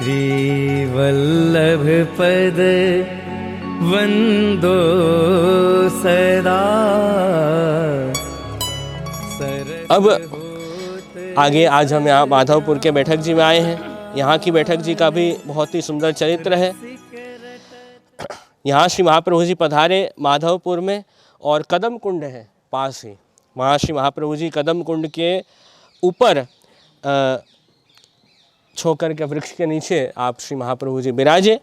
श्रीवल्लभ पद वंदो सदा। अब आगे आज हम यहाँ माधवपुर के बैठक जी में आए हैं। यहाँ की बैठक जी का भी बहुत ही सुंदर चरित्र है। यहाँ श्री महाप्रभु जी पधारे माधवपुर में और कदम कुंड है पास ही। वहाँ श्री महाप्रभु जी कदम कुंड के ऊपर छोकर के वृक्ष के नीचे आप श्री महाप्रभु जी विराजे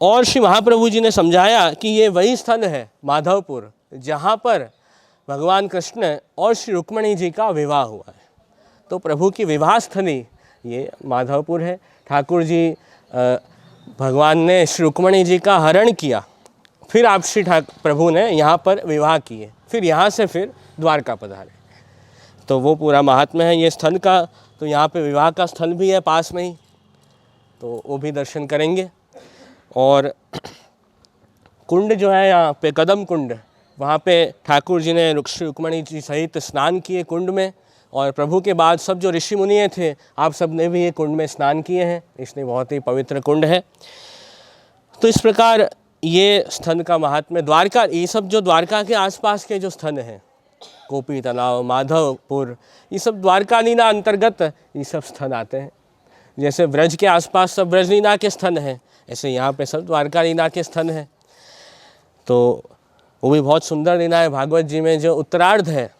और श्री महाप्रभु जी ने समझाया कि ये वही स्थल है माधवपुर जहाँ पर भगवान कृष्ण और श्री रुक्मिणी जी का विवाह हुआ है। तो प्रभु की विवाह स्थली ये माधवपुर है। ठाकुर जी भगवान ने श्री रुक्मिणी जी का हरण किया, फिर आप श्री प्रभु ने यहाँ पर विवाह किए, फिर यहाँ से फिर द्वारका पधारे। तो वो पूरा महात्म्य है ये स्थल का। तो यहाँ पे विवाह का स्थल भी है पास में ही, तो वो भी दर्शन करेंगे। और कुंड जो है यहाँ पे कदम कुंड, वहाँ पे ठाकुर जी ने श्री रुक्मिणी जी सहित स्नान किए कुंड में। और प्रभु के बाद सब जो ऋषि मुनि थे आप सब ने भी ये कुंड में स्नान किए हैं, इसलिए बहुत ही पवित्र कुंड है। तो इस प्रकार ये स्थल का महात्म्य। द्वारका, ये सब जो द्वारका के आसपास के जो स्थल हैं, गोपी तालाब, माधवपुर, ये सब द्वारकालीला अंतर्गत ये सब स्थल आते हैं। जैसे ब्रज के आसपास सब ब्रजलीला के स्थल हैं, ऐसे यहाँ पे सब द्वारकालीला के स्थल हैं। तो वो भी बहुत सुंदर लीला है। भागवत जी में जो उत्तरार्ध है,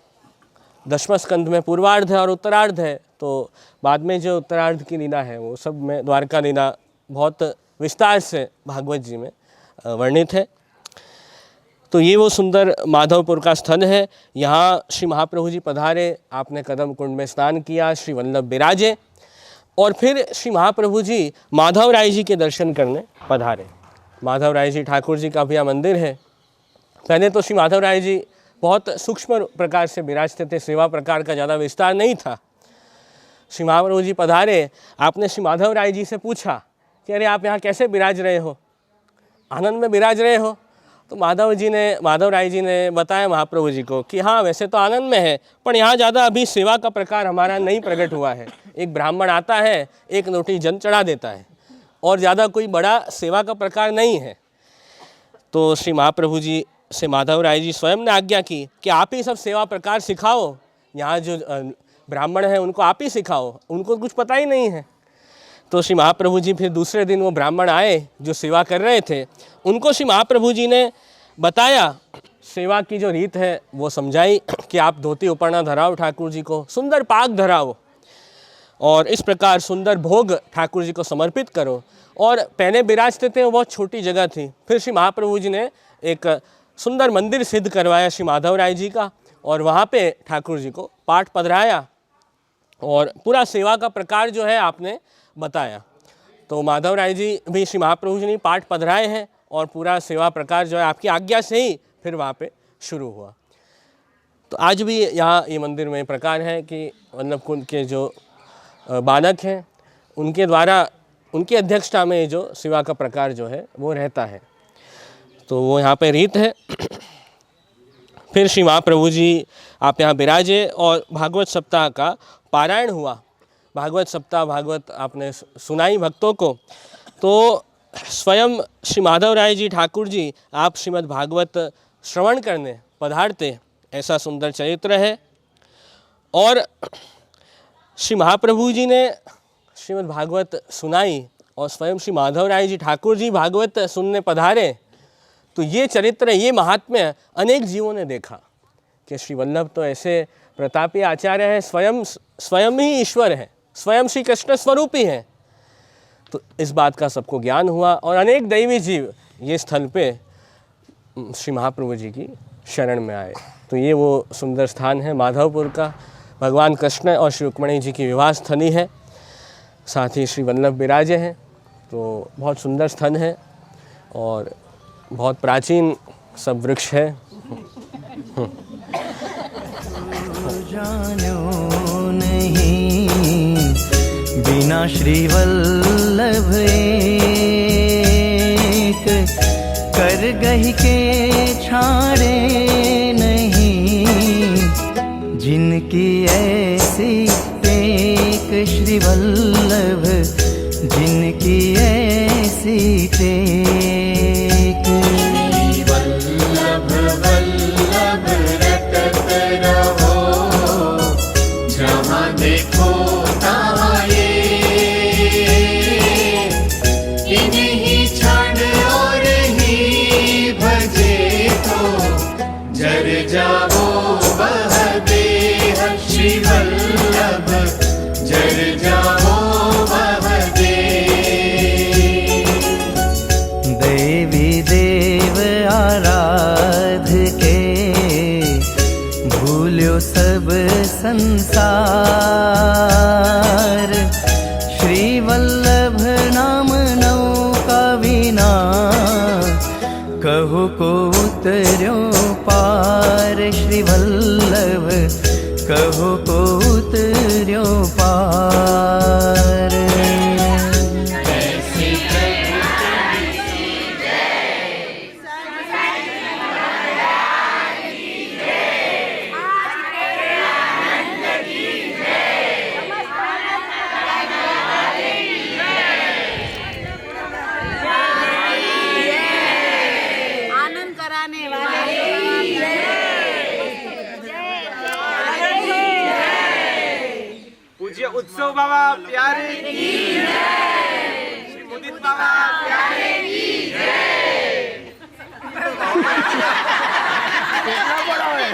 दशम स्कंध में पूर्वार्ध है और उत्तरार्ध है, तो बाद में जो उत्तरार्ध की लीला है वो सब में द्वारका लीला बहुत विस्तार से भागवत जी में वर्णित है। तो ये वो सुंदर माधवपुर का स्थल है। यहाँ श्री महाप्रभु जी पधारे, आपने कदम कुंड में स्नान किया, श्री वल्लभ विराजे और फिर श्री महाप्रभु जी माधव राय जी के दर्शन करने पधारे। माधव राय जी ठाकुर जी का भी यहाँ मंदिर है। पहले तो श्री माधव राय जी बहुत सूक्ष्म प्रकार से विराजते थे, सेवा प्रकार का ज़्यादा विस्तार नहीं था। श्री महाप्रभु जी पधारे, आपने श्री माधव राय जी से पूछा कि अरे आप यहाँ कैसे विराज रहे हो, आनंद में विराज रहे हो? तो माधव राय जी ने बताया महाप्रभु जी को कि हाँ वैसे तो आनंद में है, पर यहाँ ज़्यादा अभी सेवा का प्रकार हमारा नहीं प्रकट हुआ है। एक ब्राह्मण आता है, एक लोटी जल चढ़ा देता है और ज़्यादा कोई बड़ा सेवा का प्रकार नहीं है। तो श्री महाप्रभु जी से माधव राय जी स्वयं ने आज्ञा की कि आप ही सब सेवा प्रकार सिखाओ, यहाँ जो ब्राह्मण हैं उनको आप ही सिखाओ, उनको कुछ पता ही नहीं है। तो श्री महाप्रभु जी फिर दूसरे दिन वो ब्राह्मण आए जो सेवा कर रहे थे, उनको श्री महाप्रभु जी ने बताया, सेवा की जो रीत है वो समझाई कि आप धोती उपरना धराओ ठाकुर जी को, सुंदर पाक धराओ और इस प्रकार सुंदर भोग ठाकुर जी को समर्पित करो। और पहले विराजते थे वो बहुत छोटी जगह थी, फिर श्री महाप्रभु जी ने एक सुंदर मंदिर सिद्ध करवाया श्री माधव राय जी का और वहाँ पे ठाकुर जी को पाठ पधराया और पूरा सेवा का प्रकार जो है आपने बताया। तो माधव राय जी भी श्री महाप्रभु जी ने पाठ पधराए हैं और पूरा सेवा प्रकार जो है आपकी आज्ञा से ही फिर वहाँ पे शुरू हुआ। तो आज भी यहाँ ये मंदिर में प्रकार है कि वल्लभ कुंड के जो बालक हैं उनके द्वारा, उनकी अध्यक्षता में जो सेवा का प्रकार जो है वो रहता है। तो वो यहाँ पे रीत है। फिर श्री महाप्रभु जी आप यहाँ विराजे और भागवत सप्ताह का पारायण हुआ। भागवत सप्ताह, भागवत आपने सुनाई भक्तों को। तो स्वयं श्री माधव राय जी ठाकुर जी आप श्रीमद् भागवत श्रवण करने पधारते, ऐसा सुंदर चरित्र है। और श्री महाप्रभु जी ने श्रीमद् भागवत सुनाई और स्वयं श्री माधव राय जी ठाकुर जी भागवत सुनने पधारे। तो ये चरित्र, ये महात्म्य अनेक जीवों ने देखा कि श्री वल्लभ तो ऐसे प्रतापी आचार्य हैं, स्वयं ही ईश्वर है, स्वयं श्री कृष्ण स्वरूप ही हैं। तो इस बात का सबको ज्ञान हुआ और अनेक दैवी जीव ये स्थल पे श्री महाप्रभु जी की शरण में आए। तो ये वो सुंदर स्थान है माधवपुर का, भगवान कृष्ण और श्री रुक्मिणी जी की विवाह स्थली है, साथ ही श्री वल्लभ विराजे हैं। तो बहुत सुंदर स्थल है और बहुत प्राचीन सब वृक्ष है। जानो नहीं बिना श्री वल्लभ एक, कर गही के छाड़े नहीं, जिनकी ऐसी टेक श्री वल्लभ जिनकी ऐसी टेक। वल्लभ वल्लभ रटत रहो, जहाँ देखो तहाँ ये। इन्हीं क्षण और ही भजे तो, जर जाओ वह देह श्री वल्लभ, जर जाओ वह देह। देवी देव आराध के, भूल्यो सब संसार। श्री वल्लभ नाम नौका विना, कहो को उतर्यो पार। श्री वल्लभ कहो को उतर्यो पार। आनंद कराने वाले पूज्य उत्सव बाबा प्यारे की जय, श्री मुदित बाबा प्यारे की जय। कितना बड़ा है।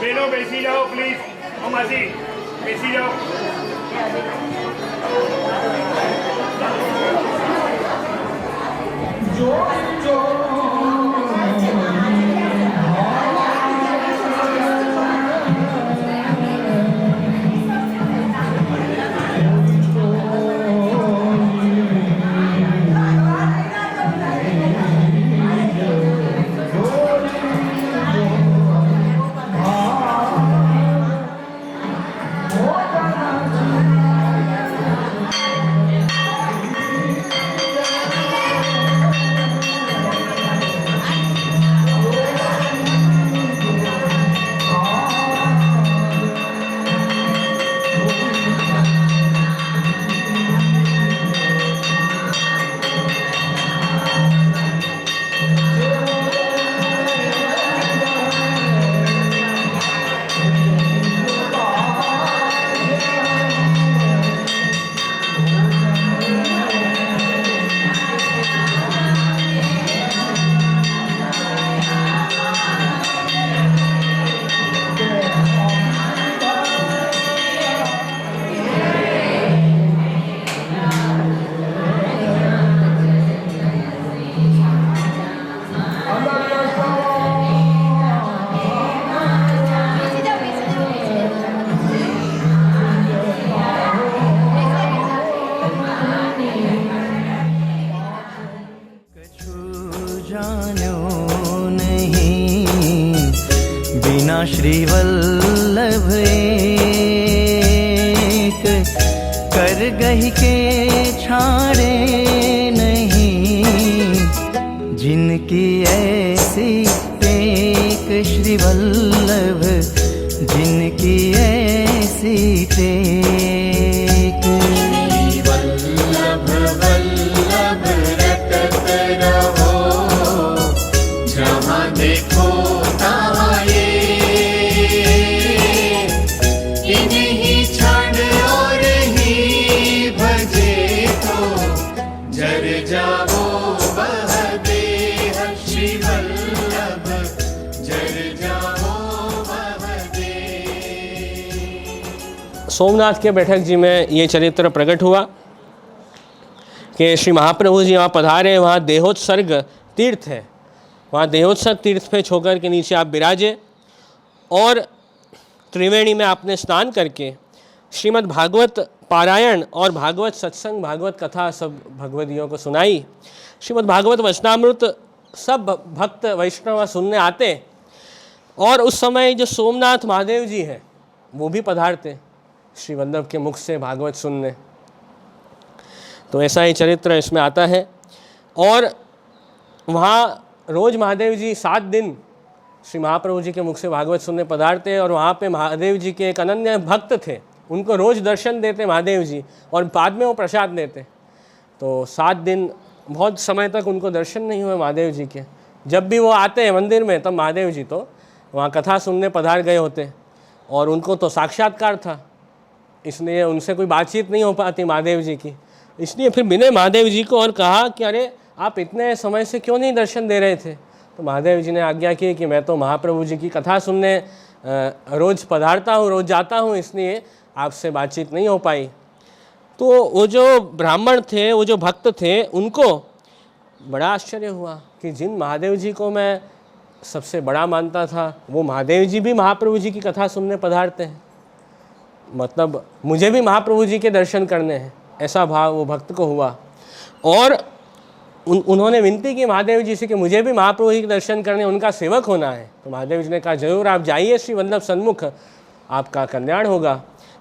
बेलो बेसी जाओ प्लीज। ओ मासी बेसी जाओ। बिना श्रीवल्लभ एक कर गही के छाड़े नहीं, जिनकी ऐसी टेक श्रीवल्लभ, जिनकी ऐसी टेक। वल्लभ वल्लभ रटत रहो, जहाँ देखो तहाँ ये, इन्हीं क्षण और ही भजे तो जर जाओ वह देह श्री वल्लभ, जर जाओ वह देह। सोमनाथ के बैठक जी में ये चरित्र प्रकट हुआ कि श्री महाप्रभु जी वहाँ पधारे, वहाँ देहोत्सर्ग तीर्थ है, वहाँ देहोत्सर्ग तीर्थ पे छोकर के नीचे आप विराजे और त्रिवेणी में आपने स्नान करके श्रीमद् भागवत पारायण और भागवत सत्संग, भागवत कथा सब भगवदियों को सुनाई। श्रीमद् भागवत वचनामृत सब भक्त वैष्णव सुनने आते और उस समय जो सोमनाथ महादेव जी हैं वो भी पधारते श्री वल्लभ के मुख से भागवत सुनने। तो ऐसा ही चरित्र इसमें आता है। और वहाँ रोज़ महादेव जी 7 दिन श्री महाप्रभु जी के मुख से भागवत सुनने पधारते और वहाँ पे महादेव जी के एक अनन्य भक्त थे, उनको रोज़ दर्शन देते महादेव जी और बाद में वो प्रसाद देते। तो 7 दिन बहुत समय तक उनको दर्शन नहीं हुए महादेव जी के। जब भी वो आते हैं मंदिर में तब महादेव जी तो वहाँ कथा सुनने पधार गए होते और उनको तो साक्षात्कार था, इसलिए उनसे कोई बातचीत नहीं हो पाती महादेव जी की। इसलिए फिर मिले महादेव जी को और कहा कि अरे आप इतने समय से क्यों नहीं दर्शन दे रहे थे। तो महादेव जी ने आज्ञा की कि मैं तो महाप्रभु जी की कथा सुनने रोज़ पधारता हूँ, रोज़ जाता हूँ, इसलिए आपसे बातचीत नहीं हो पाई। तो वो जो ब्राह्मण थे, वो जो भक्त थे, उनको बड़ा आश्चर्य हुआ कि जिन महादेव जी को मैं सबसे बड़ा मानता था वो महादेव जी भी महाप्रभु जी की कथा सुनने पधारते हैं, मतलब मुझे भी महाप्रभु जी के दर्शन करने हैं, ऐसा भाव वो भक्त को हुआ। और उन्होंने विनती की महादेव जी से कि मुझे भी महाप्रभु जी के दर्शन करने, उनका सेवक होना है। तो महादेव जी ने कहा जरूर आप जाइए श्री वल्लभ सन्मुख, आपका कल्याण होगा।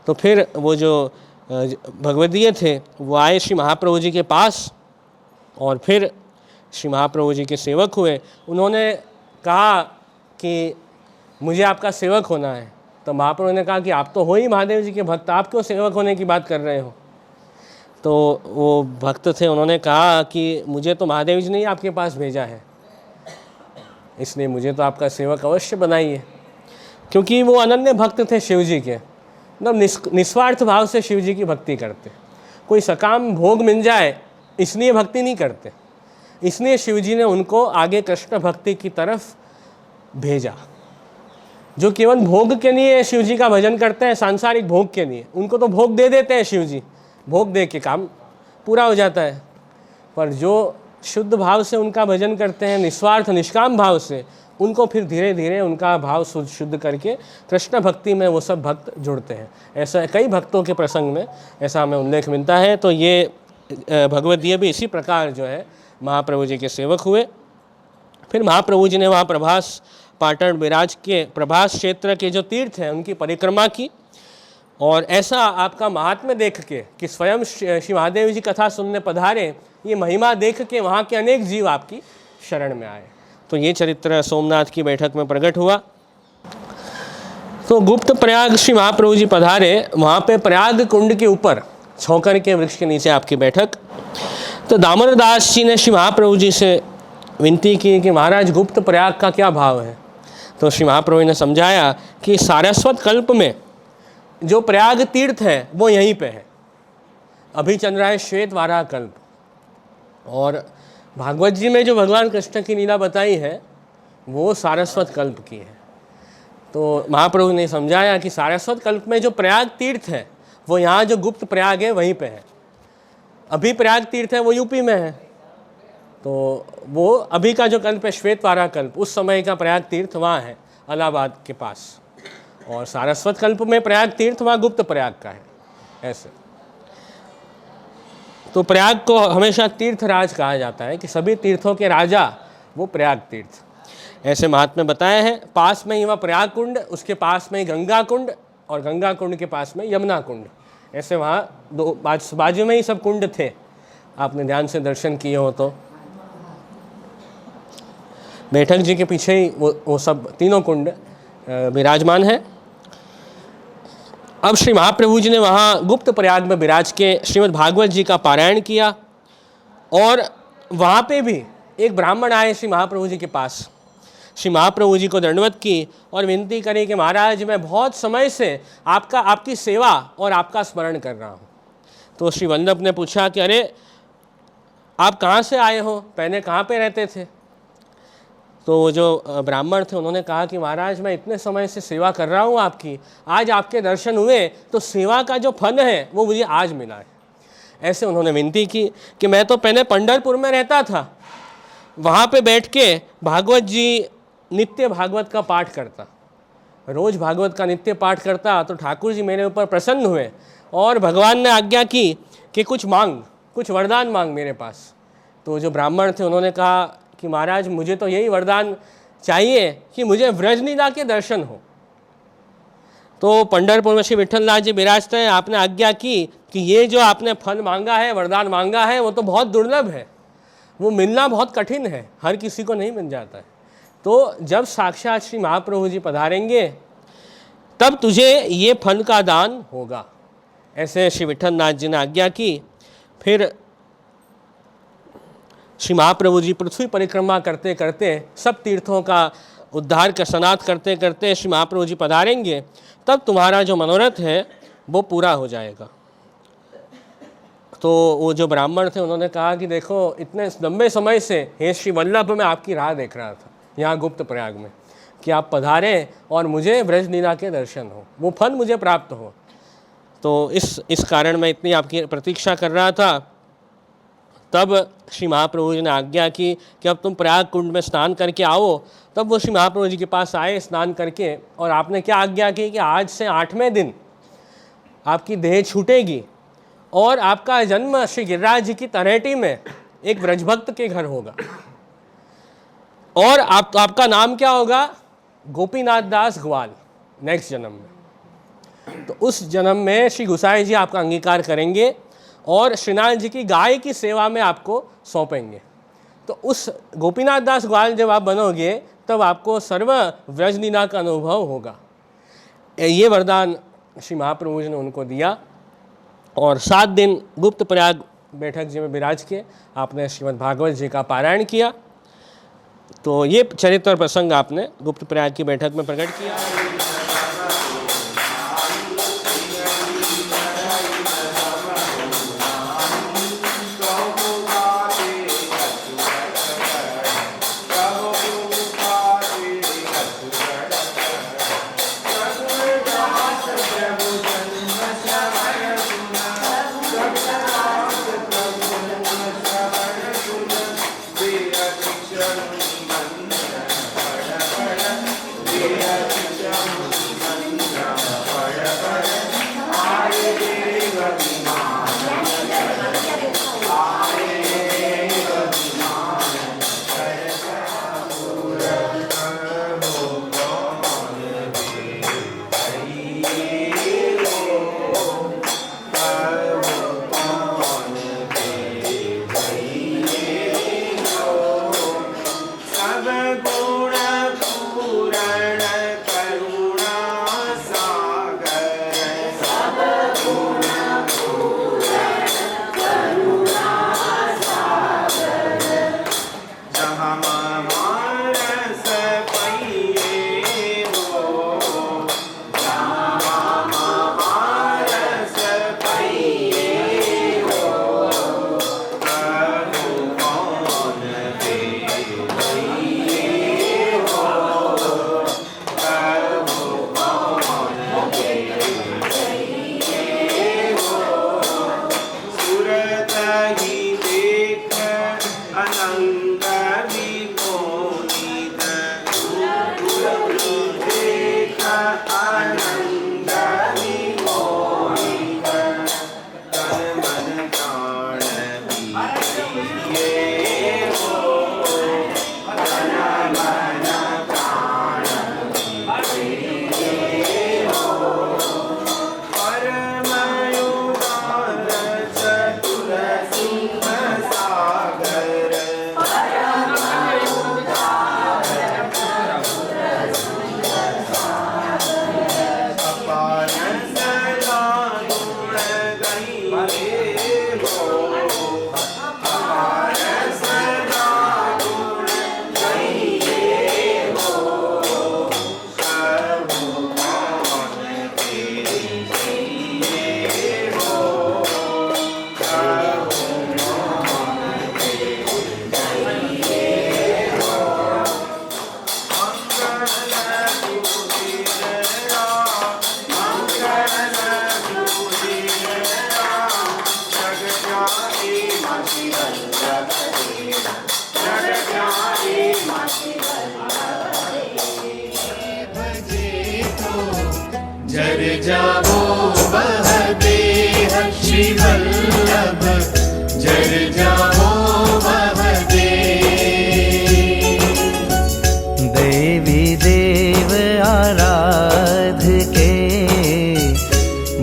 तो फिर वो जो भगवदीय थे वो आए श्री महाप्रभु जी के पास और फिर श्री महाप्रभु जी के सेवक हुए। उन्होंने कहा कि मुझे आपका सेवक होना है। तो महाप्रभु ने कहा कि आप तो हो ही महादेव जी के भक्त, आप क्यों सेवक होने की बात कर रहे हो। तो वो भक्त थे, उन्होंने कहा कि मुझे तो महादेव जी ने ही आपके पास भेजा है, इसलिए मुझे तो आपका सेवक अवश्य बनाइए। क्योंकि वो अनन्य भक्त थे शिव जी के, मतलब निस्वार्थ भाव से शिव जी की भक्ति करते, कोई सकाम भोग मिल जाए इसलिए भक्ति नहीं करते। इसलिए शिव जी ने उनको आगे कृष्ण भक्ति की तरफ भेजा। जो केवल भोग के लिए शिव जी का भजन करते हैं, सांसारिक भोग के लिए, उनको तो भोग दे देते हैं शिव जी, भोग दे के काम पूरा हो जाता है। पर जो शुद्ध भाव से उनका भजन करते हैं, निस्वार्थ निष्काम भाव से, उनको फिर धीरे धीरे उनका भाव शुद्ध करके कृष्ण भक्ति में वो सब भक्त जुड़ते हैं। ऐसा कई भक्तों के प्रसंग में ऐसा हमें उल्लेख मिलता है। तो ये भगवदीय भी इसी प्रकार जो है महाप्रभु जी के सेवक हुए। फिर महाप्रभु जी ने वहाँ प्रभास पाटन बिराज के प्रभास क्षेत्र के जो तीर्थ हैं उनकी परिक्रमा की, और ऐसा आपका महात्म्य देख के कि स्वयं श्री महादेव जी कथा सुनने पधारे, ये महिमा देख के वहाँ के अनेक जीव आपकी शरण में आए। तो ये चरित्र सोमनाथ की बैठक में प्रकट हुआ। तो गुप्त प्रयाग श्री महाप्रभु जी पधारे, वहाँ पे प्रयाग कुंड के ऊपर छौकर के वृक्ष के नीचे आपकी बैठक। तो दामोदर दास जी ने श्री महाप्रभु जी से विनती की कि महाराज गुप्त प्रयाग का क्या भाव है। तो श्री महाप्रभु ने समझाया कि सारस्वत कल्प में जो प्रयाग तीर्थ है वो यहीं पे है। अभी चल रहा है श्वेत वाराह कल्प, और भागवत जी में जो भगवान कृष्ण की लीला बताई है वो सारस्वत कल्प की है। तो महाप्रभु ने समझाया कि सारस्वत कल्प में जो प्रयाग तीर्थ है वो यहाँ जो गुप्त प्रयाग है वहीं पे है। अभी प्रयाग तीर्थ है वो यूपी में है, तो वो अभी का जो कल्प है श्वेत वाराह कल्प, उस समय का प्रयाग तीर्थ वहाँ है इलाहाबाद के पास, और सारस्वत कल्प में प्रयाग तीर्थ वहाँ गुप्त प्रयाग का है। ऐसे तो प्रयाग को हमेशा तीर्थराज कहा जाता है कि सभी तीर्थों के राजा वो प्रयाग तीर्थ, ऐसे महात्म्य बताए हैं। पास में ही वहाँ प्रयाग कुंड, उसके पास में ही गंगा कुंड, और गंगा कुंड के पास में यमुना कुंड, ऐसे वहाँ दो बाजू में ही सब कुंड थे। आपने ध्यान से दर्शन किए हो तो बैठक जी के पीछे ही वो सब तीनों कुंड विराजमान है। अब श्री महाप्रभु जी ने वहाँ गुप्त प्रयाग में विराज के श्रीमद् भागवत जी का पारायण किया, और वहाँ पे भी एक ब्राह्मण आए श्री महाप्रभु जी के पास, श्री महाप्रभु जी को दंडवत की और विनती करी कि महाराज मैं बहुत समय से आपकी सेवा और आपका स्मरण कर रहा हूँ। तो श्री वल्लभ ने पूछा कि अरे आप कहाँ से आए हो, पहले कहाँ पे रहते थे। तो वो जो ब्राह्मण थे उन्होंने कहा कि महाराज मैं इतने समय से सेवा कर रहा हूँ आपकी, आज आपके दर्शन हुए तो सेवा का जो फल है वो मुझे आज मिला है। ऐसे उन्होंने विनती की कि मैं तो पहले पंढरपुर में रहता था, वहाँ पे बैठ के भागवत जी नित्य भागवत का पाठ करता, रोज़ भागवत का नित्य पाठ करता। तो ठाकुर जी मेरे ऊपर प्रसन्न हुए और भगवान ने आज्ञा की कि कुछ वरदान मांग मेरे पास। तो जो ब्राह्मण थे उन्होंने कहा कि महाराज मुझे तो यही वरदान चाहिए कि मुझे व्रजलीला के दर्शन हो। तो पंढरपुर में श्री विठलनाथ जी विराजते हैं, आपने आज्ञा की कि ये जो आपने फल मांगा है, वरदान मांगा है, वो तो बहुत दुर्लभ है, वो मिलना बहुत कठिन है, हर किसी को नहीं मिल जाता है। तो जब साक्षात श्री महाप्रभु जी पधारेंगे तब तुझे ये फल का दान होगा। ऐसे श्री विठलनाथ जी ने आज्ञा की। फिर श्री महाप्रभु जी पृथ्वी परिक्रमा करते करते सब तीर्थों का उद्धार का स्नात करते करते श्री महाप्रभु जी पधारेंगे, तब तुम्हारा जो मनोरथ है वो पूरा हो जाएगा। तो वो जो ब्राह्मण थे उन्होंने कहा कि देखो इतने लंबे समय से हे श्री वल्लभ मैं आपकी राह देख रहा था यहाँ गुप्त प्रयाग में कि आप पधारें और मुझे ब्रजलीला के दर्शन हो, वो फल मुझे प्राप्त हो। तो इस कारण मैं इतनी आपकी प्रतीक्षा कर रहा था। तब श्री महाप्रभु जी ने आज्ञा की कि अब तुम प्रयाग कुंड में स्नान करके आओ। तब वो श्री महाप्रभु जी के पास आए स्नान करके, और आपने क्या आज्ञा की कि आज से 8वें दिन आपकी देह छूटेगी और आपका जन्म श्री गिरिराज जी की तरहेटी में एक ब्रजभक्त के घर होगा, और आपका नाम क्या होगा, गोपीनाथ दास ग्वाल, नेक्स्ट जन्म में। तो उस जन्म में श्री गुसाई जी आपका अंगीकार करेंगे और श्रीनाथ जी की गाय की सेवा में आपको सौंपेंगे। तो उस गोपीनाथ दास ग्वाल जब आप बनोगे तब आपको सर्व व्रजलीला का अनुभव होगा। ये वरदान श्री महाप्रभु जी ने उनको दिया, और 7 दिन गुप्त प्रयाग बैठक जी में विराज के आपने श्रीमद् भागवत जी का पारायण किया। तो ये चरित्र और प्रसंग आपने गुप्त प्रयाग की बैठक में प्रकट किया। जर जावो वह देह श्री वल्लभ जर जावो वह देह। देवी देव आराध के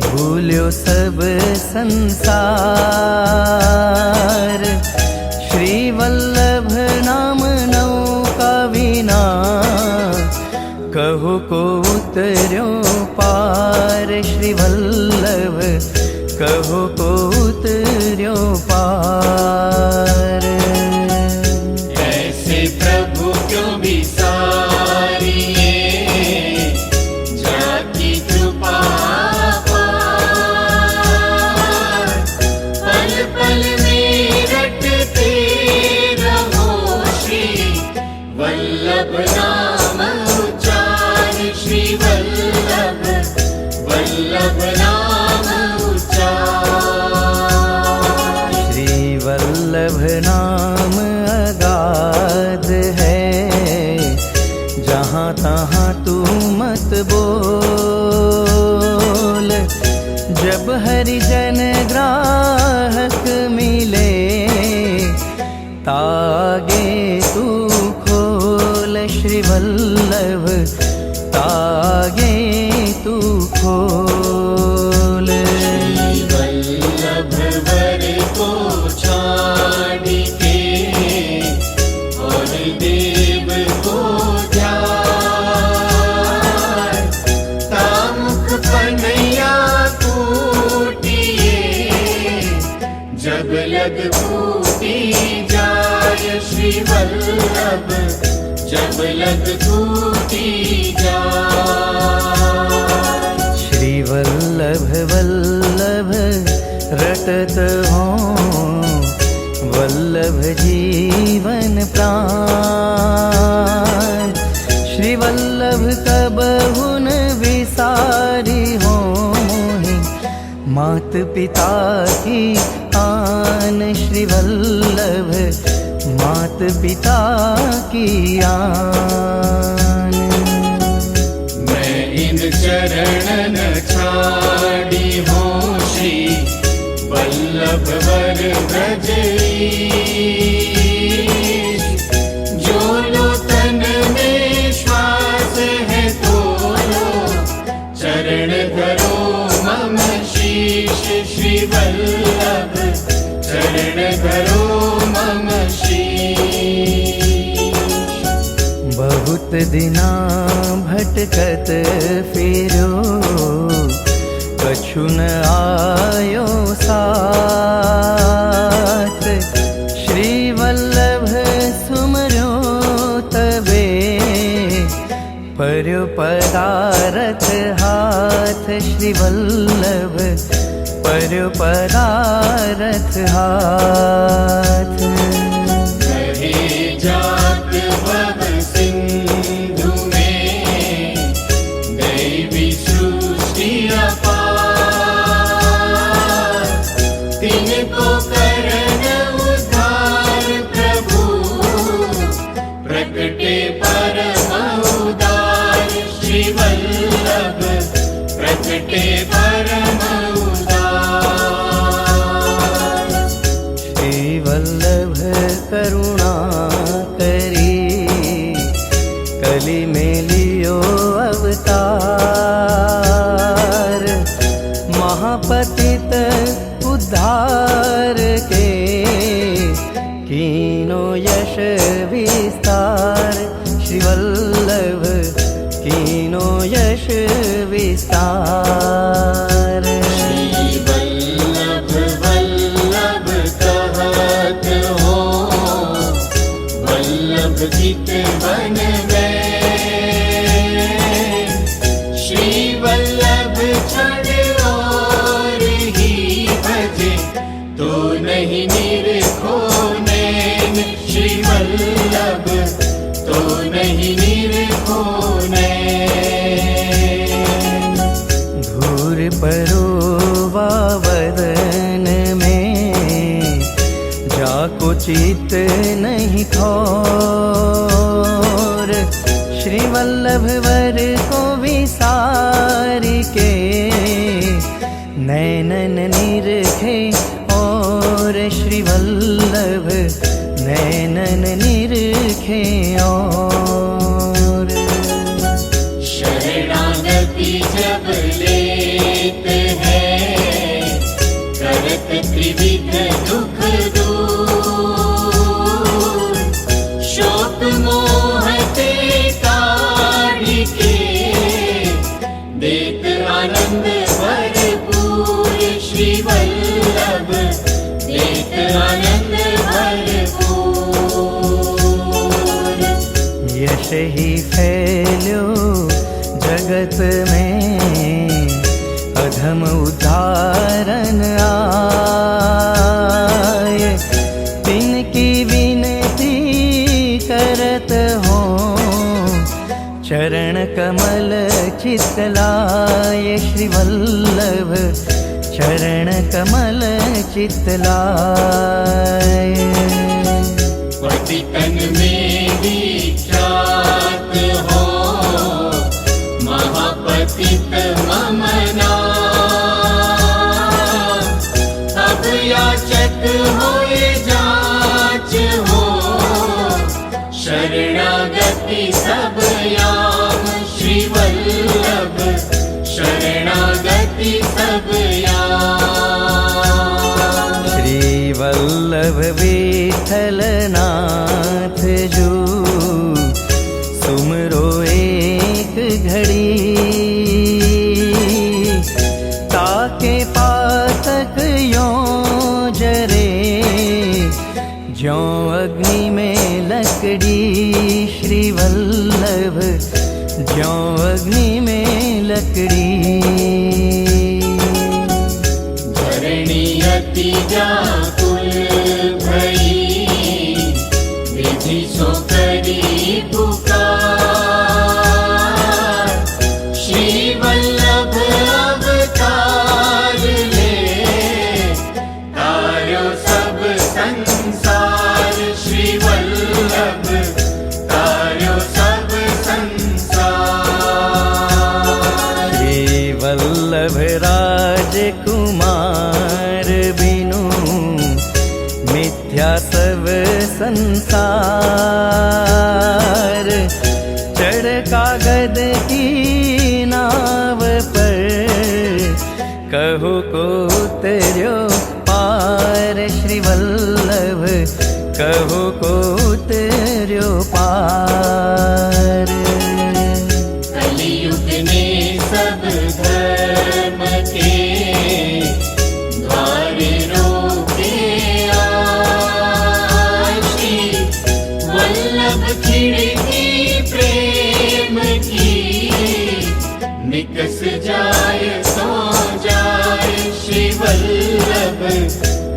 भूल्यो सब संसार। श्री वल्लभ नाम नौका विना कहो को उतर्यो पार। श्री वल्लभ कहो को उतर्यो पार। ऐसे प्रभु क्यों विसारिए जाकी कृपा पार। पल पल में रटते रहो श्री वल्लभ नाम उच्चार। श्री वल्लभ वल्लभ नाम उच्चार। श्री वल्लभ नाम अगाध है जहाँ तहाँ तू मत बोल। जब हरिजन ग्राहक मिले तागे तू खोल। श्री वल्लभ तागे तू खोल। वल्लभ वर को छाड़ के और देव को ध्यान। तामुख पनैया कूटिए जब लग कूटी जाय। श्री वल्लभ जब लग कूटी जाय। श्री वल्लभ वल्लभ रटत हो वल्लभ जीवन प्राण। श्री वल्लभ कबहु न विसारी हो मोहि मात पिता की आन। श्री वल्लभ मात पिता की आन। मैं इन चरणन छाड़ी हूँ श्री वल्लभ वर ब्रजेश। जो लो तन में श्वास है तो लो चरण धरो मम शीश। श्री वल्लभ चरण धरो मम शीश। बहुत दिना भटकत फिरो कछु न आयो साथ। श्री वल्लभ सुमरो तबे पर्यो पदारथ हाथ। श्री वल्लभ पर्यो पदारथ हाथ। कहे जात भव सिंधु में दैवी सृष्टि अपार। तिनको करन उद्धार प्रभु प्रकटे परम उदार। श्री वल्लभ प्रकटे परम उदार। श्री वल्लभ करुणा करी कली में लियो अवतार। महापतित उद्धार के कीनो यश विस्तार। श्री वल्लभ कीनो यश विस्तार। श्री वल्लभ वल्लभ कहत हो वल्लभ चित वन में। श्री वल्लभ क्षण और ही भजे तो नहीं निरखो नैन। श्री वल्लभ तो नहीं निरखो नैन। धूर परोवा वदन में जाको चित नहीं ठोर। श्री वल्लभ वर को विसार के नैनन निरखे और श्री वल्लभ नैनन निरखे और शरणागति जब लेते हैं करत त्रिविध दुख दूर शोक मोह ते काढ़ के देत आनंद भरपूर श्री वल्लभ देत आनंद भरपूर यश ही फैल्यो जगत में अधम उदाहरण आए तिनकी विनती करत हो चरण कमल चितलाय श्री वल्लभ चरण कमल चितलाय पतितन में विख्यात हो महापतित मम नाम अब याचक होए जाच हो शरणागति सब याम श्री वल्लभ शरणागति सब याम श्री वल्लभ विठलनाथ जो सुमरो एक घड़ी ताके पातक यो जरे ज्यों अग्नि में लकड़ी श्री वल्लभ ज्यों अग्नि में लकड़ी धरणी अति व्याकुल भई विधि सो करी पुकार श्री वल्लभ अवतार ले तारो सब संसार श्री वल्लभ तारो सब संसार श्री वल्लभ राजकुमार बिनु मिथ्या सब संसार चढ़ कागद की नाव पर कहो को उतर्यो पार श्री वल्लभ कहो को उतर्यो पार कलियुग ने सब धर्म के द्वार रोके श्री वल्लभ खिड़की प्रेम की निकस जाए सो जाए श्री वल्लभ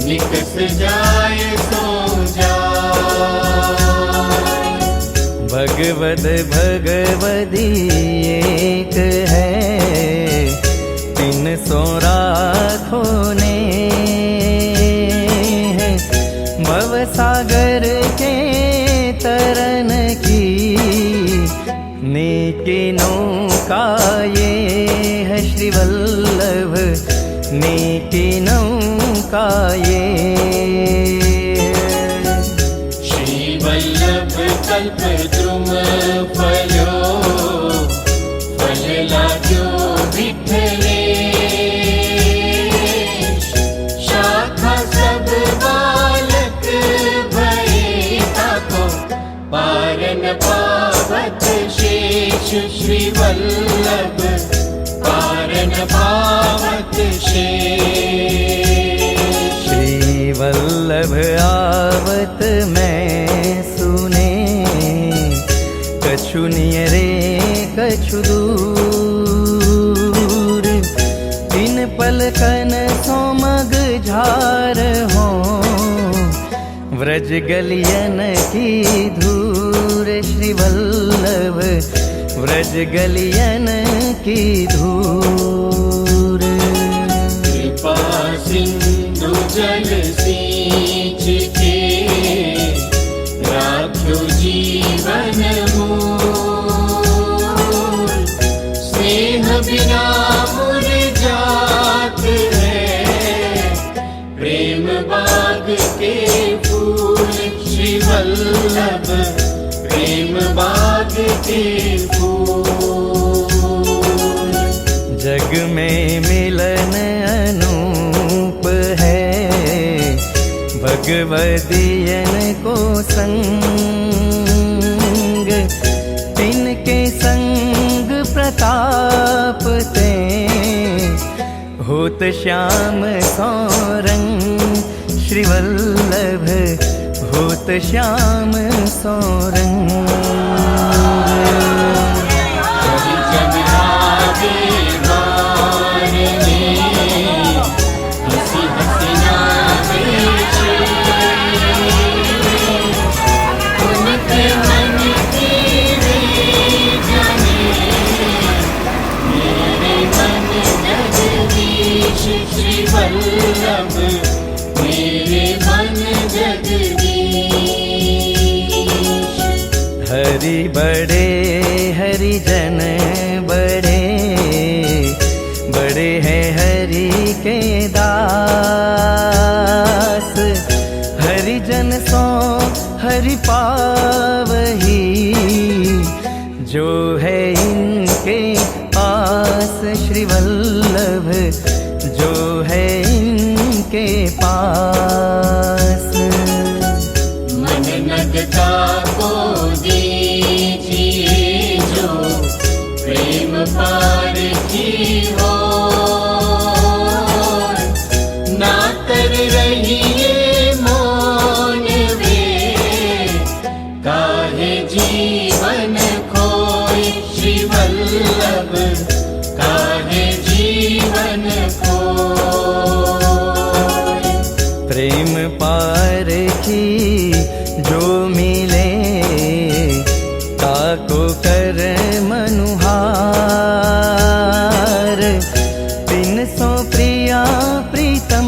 निकस जाए सो जाए भगवद भगवदी एक है तीन सौ राखो ने भव सागर के तरन की नीति नौका ये है श्री वल्लभ नीति नौका ये श्री वल्लभ कल्प द्रुम फलो फल लाग्यो विठले शाखा सब बालक भये ताको पारन पावत शेष श्री वल्लभ पारन पावत शेष श्री वल्लभ आवत मैं सुने कछु नियरे कछु दूर तीन पलकन सोमग झार हो व्रज गलियन की धूर श्री वल्लभ व्रज गलियन की धूर कृपा सिंधु जल सींच के राख्यो जीवन मूल स्नेह बिना मुरझात है, प्रेम बाग के फूल श्री वल्लभ, प्रेम बाग के फूल। जग में मिलन अनूप है, भगवदियन को संग, तिनके संग प्रताप ते, होत श्याम सौरंग श्री वल्लभ, होत श्याम सौरंग। श्री वल्लभ मेरे मन जगदीश। हरि बड़े हरिजन बड़े, बड़े हैं हरि के दास, हरिजन सो हरि पावही, जो है इनके पास श्री वल्लभ, जो है इनके पास। मन नगता को दीजिए, जो प्रेम पार की हो, ना कर रहिए मौन वे, काहे जीवन खोए श्री वल्लभ, काहे जीवन खोए। प्रेम पार की जो मिले, ताको कर मनुहार, तिन सो प्रिया प्रीतम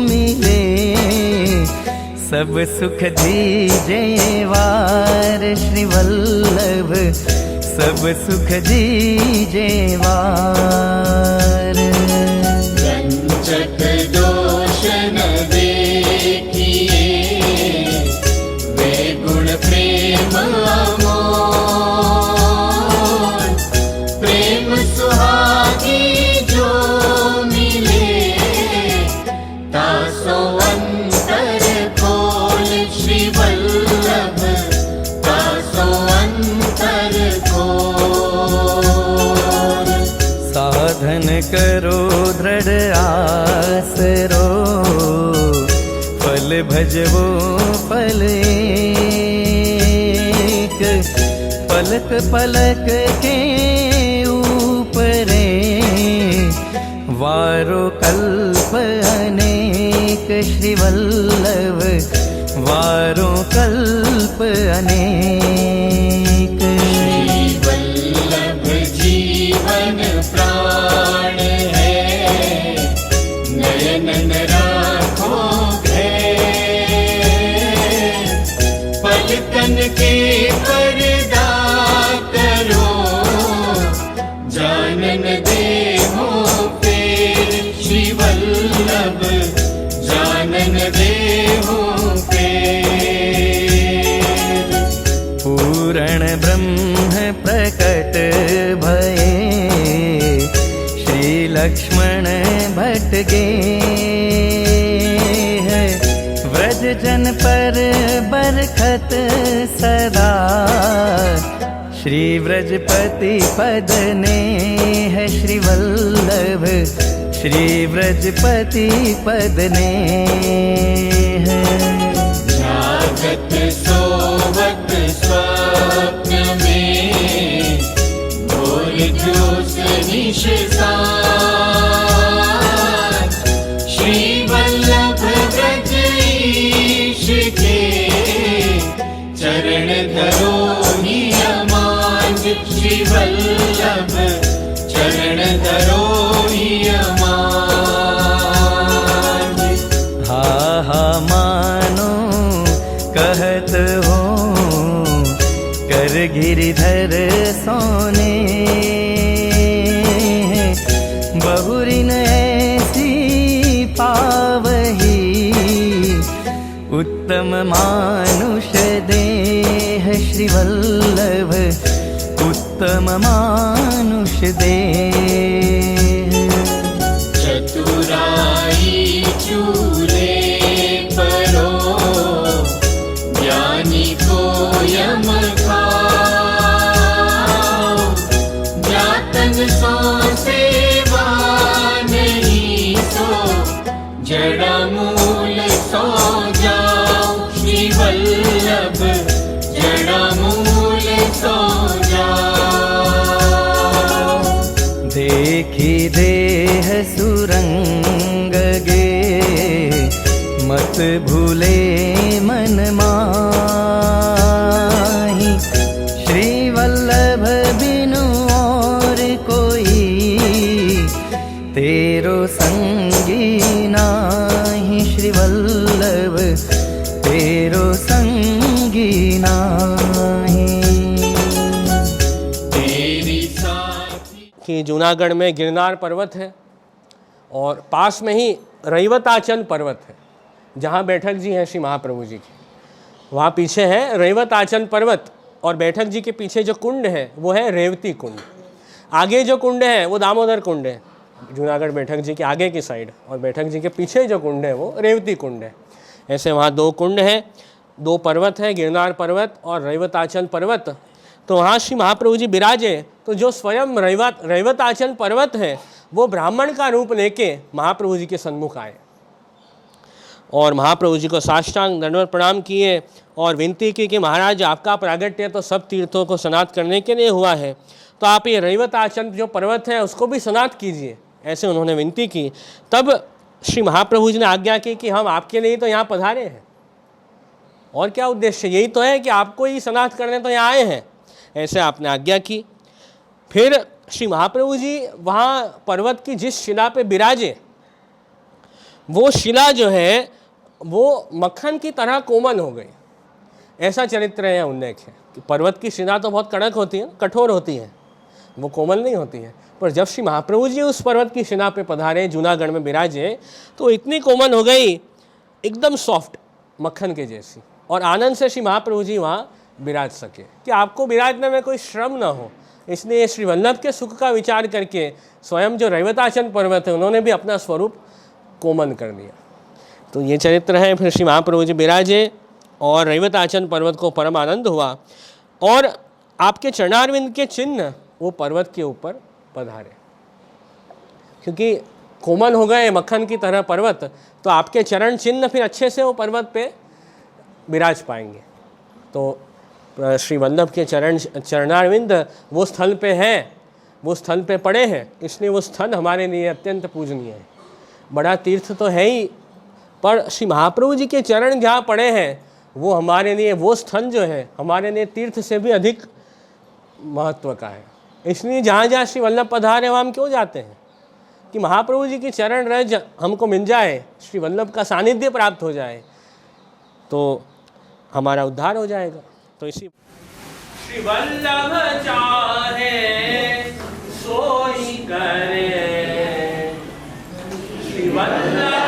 मिले, सब सुख दीजे वार श्री वल्लभ, सब सुख दीजे वार। रंजक दोष न देखिए, वे गुण प्रेम अमोल, प्रेम सुहागी जो मिले, तासो अंतर खोल श्री वल्लभ, तासो अंतर खोल। साधन करो दृढ़ आसरो, फल भजवो फल एक, पलक पलक के ऊपरे, वारो कल्प अनेक श्री वल्लभ, वारो कल्प अनेक। श्री वल्लभ जीवन प्राण है, नयन न राखो घेर, पलकन के पर्दा करो, जानन देहो फेर श्री वल्लभ, जानन देहो फेर। पूरण ब्रह्म प्रकट भये, श्री लक्ष्मण भट्ट गे, व्रज जन पर बरखत सदा, श्री व्रजपति पद ने है श्री वल्लभ, श्री व्रजपति पद ने है। जागत सोवत स्वप्न में, बोल जोश निशान, श्री वल्लभ व्रज ईश के, चरण धरो नियमान श्री वल्लभ, चरण धरो नियमान। हा हा मानो कहत हो, कर गिरिधर सोने बहुरी न ऐसी पावही, उत्तम मानुष देह श्री वल्लभ, उत्तम मानुष देह। चतुराई चूले परो, ज्ञानी को यम खाओ, जातन सो सेवा नहीं सो, जड़ा मूल सो जाओ श्री वल्लभ, जड़ा मूल सो जाओ। देखी देह सुरंग गे, मत भूले मन माही, श्री वल्लभ बिनु और कोई, तेरो संगी नाही श्री वल्लभ, तेरो संगी नाही। कि जूनागढ़ में गिरनार पर्वत है और पास में ही रैवताचल पर्वत है, जहाँ बैठक जी हैं श्री महाप्रभु जी की। वहाँ पीछे है रैवताचल पर्वत और बैठक जी के पीछे जो कुंड है वो है रेवती कुंड। आगे जो कुंड है वो दामोदर कुंड है, जूनागढ़ बैठक जी के आगे की साइड, और बैठक जी के पीछे जो कुंड है वो रेवती कुंड है। ऐसे वहाँ दो कुंड हैं, दो पर्वत है, गिरनार पर्वत और रैवताचल पर्वत। तो वहाँ श्री महाप्रभु जी विराजे, तो जो स्वयं रैवताचल पर्वत है वो ब्राह्मण का रूप लेके महाप्रभु जी के सन्मुख आए और महाप्रभु जी को साष्टांग दंडवत प्रणाम किए और विनती की कि महाराज आपका प्रागट्य तो सब तीर्थों को स्नात करने के लिए हुआ है, तो आप ये रैवताचल जो पर्वत है उसको भी स्नात कीजिए, ऐसे उन्होंने विनती की। तब श्री महाप्रभु जी ने आज्ञा की कि हम आपके लिए तो यहाँ पधारे हैं, और क्या उद्देश्य, यही तो है कि आपको ही स्नात करने तो यहाँ आए हैं, ऐसे आपने आज्ञा की। फिर श्री महाप्रभु जी वहाँ पर्वत की जिस शिला पे विराजे, वो शिला जो है वो मक्खन की तरह कोमल हो गई, ऐसा चरित्र है उल्लेख है कि पर्वत की शिला तो बहुत कड़क होती है, कठोर होती है, वो कोमल नहीं होती है, पर जब श्री महाप्रभु जी उस पर्वत की शिला पे पधारे, जूनागढ़ में विराजे, तो इतनी कोमल हो गई, एकदम सॉफ्ट मक्खन के जैसी, और आनंद से श्री महाप्रभु जी वहाँ विराज सके कि आपको विराजने में कोई श्रम न हो। इसलिए श्री वल्लभ के सुख का विचार करके स्वयं जो रैवताचल पर्वत है उन्होंने भी अपना स्वरूप कोमल कर दिया। तो ये चरित्र है। फिर श्री महाप्रभु जी विराजे और रैवताचल पर्वत को परम आनंद हुआ और आपके चरणारविंद के चिन्ह वो पर्वत के ऊपर पधारे, क्योंकि कोमल हो गए मक्खन की तरह पर्वत, तो आपके चरण चिन्ह फिर अच्छे से वो पर्वत पे विराज पाएंगे। तो श्री वल्लभ के चरणारविंद वो स्थल पे हैं, वो स्थल पे पड़े हैं, इसलिए वो स्थल हमारे लिए अत्यंत पूजनीय है। बड़ा तीर्थ तो है ही, पर श्री महाप्रभु जी के चरण जहाँ पड़े हैं वो हमारे लिए, वो स्थल जो है हमारे लिए तीर्थ से भी अधिक महत्व का है। इसलिए जहाँ जहाँ श्री वल्लभ पधारे वहाँ हम क्यों जाते हैं कि महाप्रभु जी की चरण रज हमको मिल जाए, श्री वल्लभ का सानिध्य प्राप्त हो जाए, तो हमारा उद्धार हो जाएगा। तो इसी श्री वल्लभ चाहे सोई करे, श्री वल्लभ जो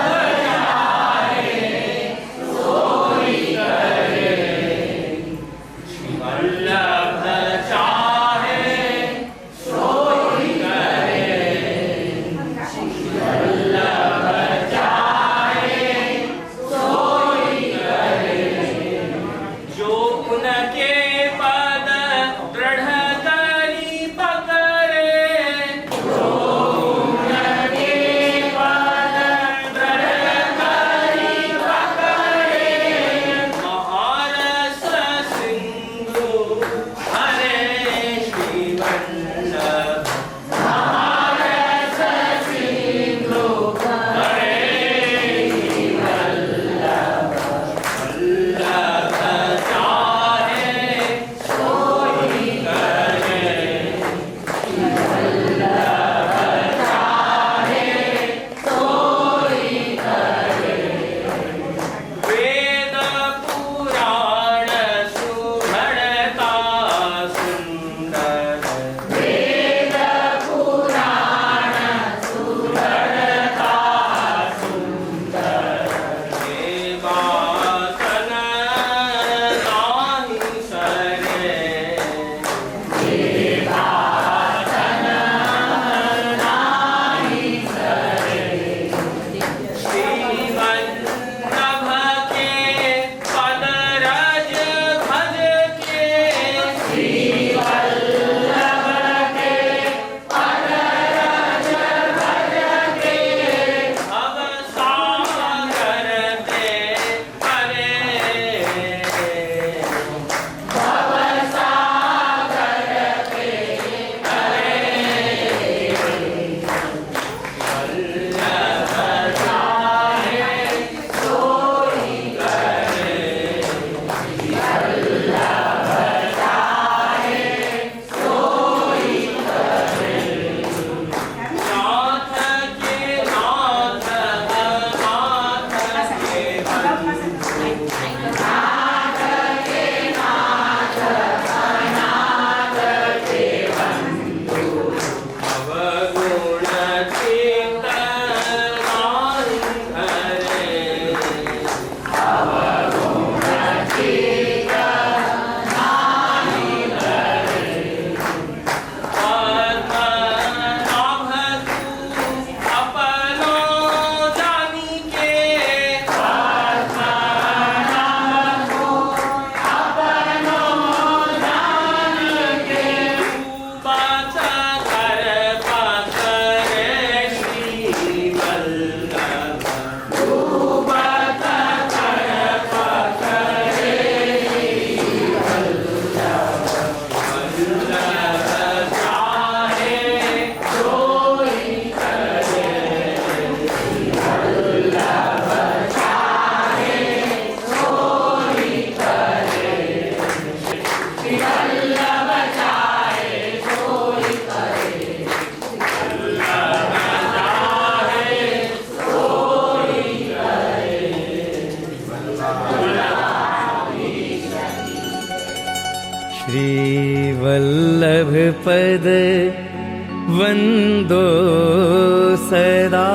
सदा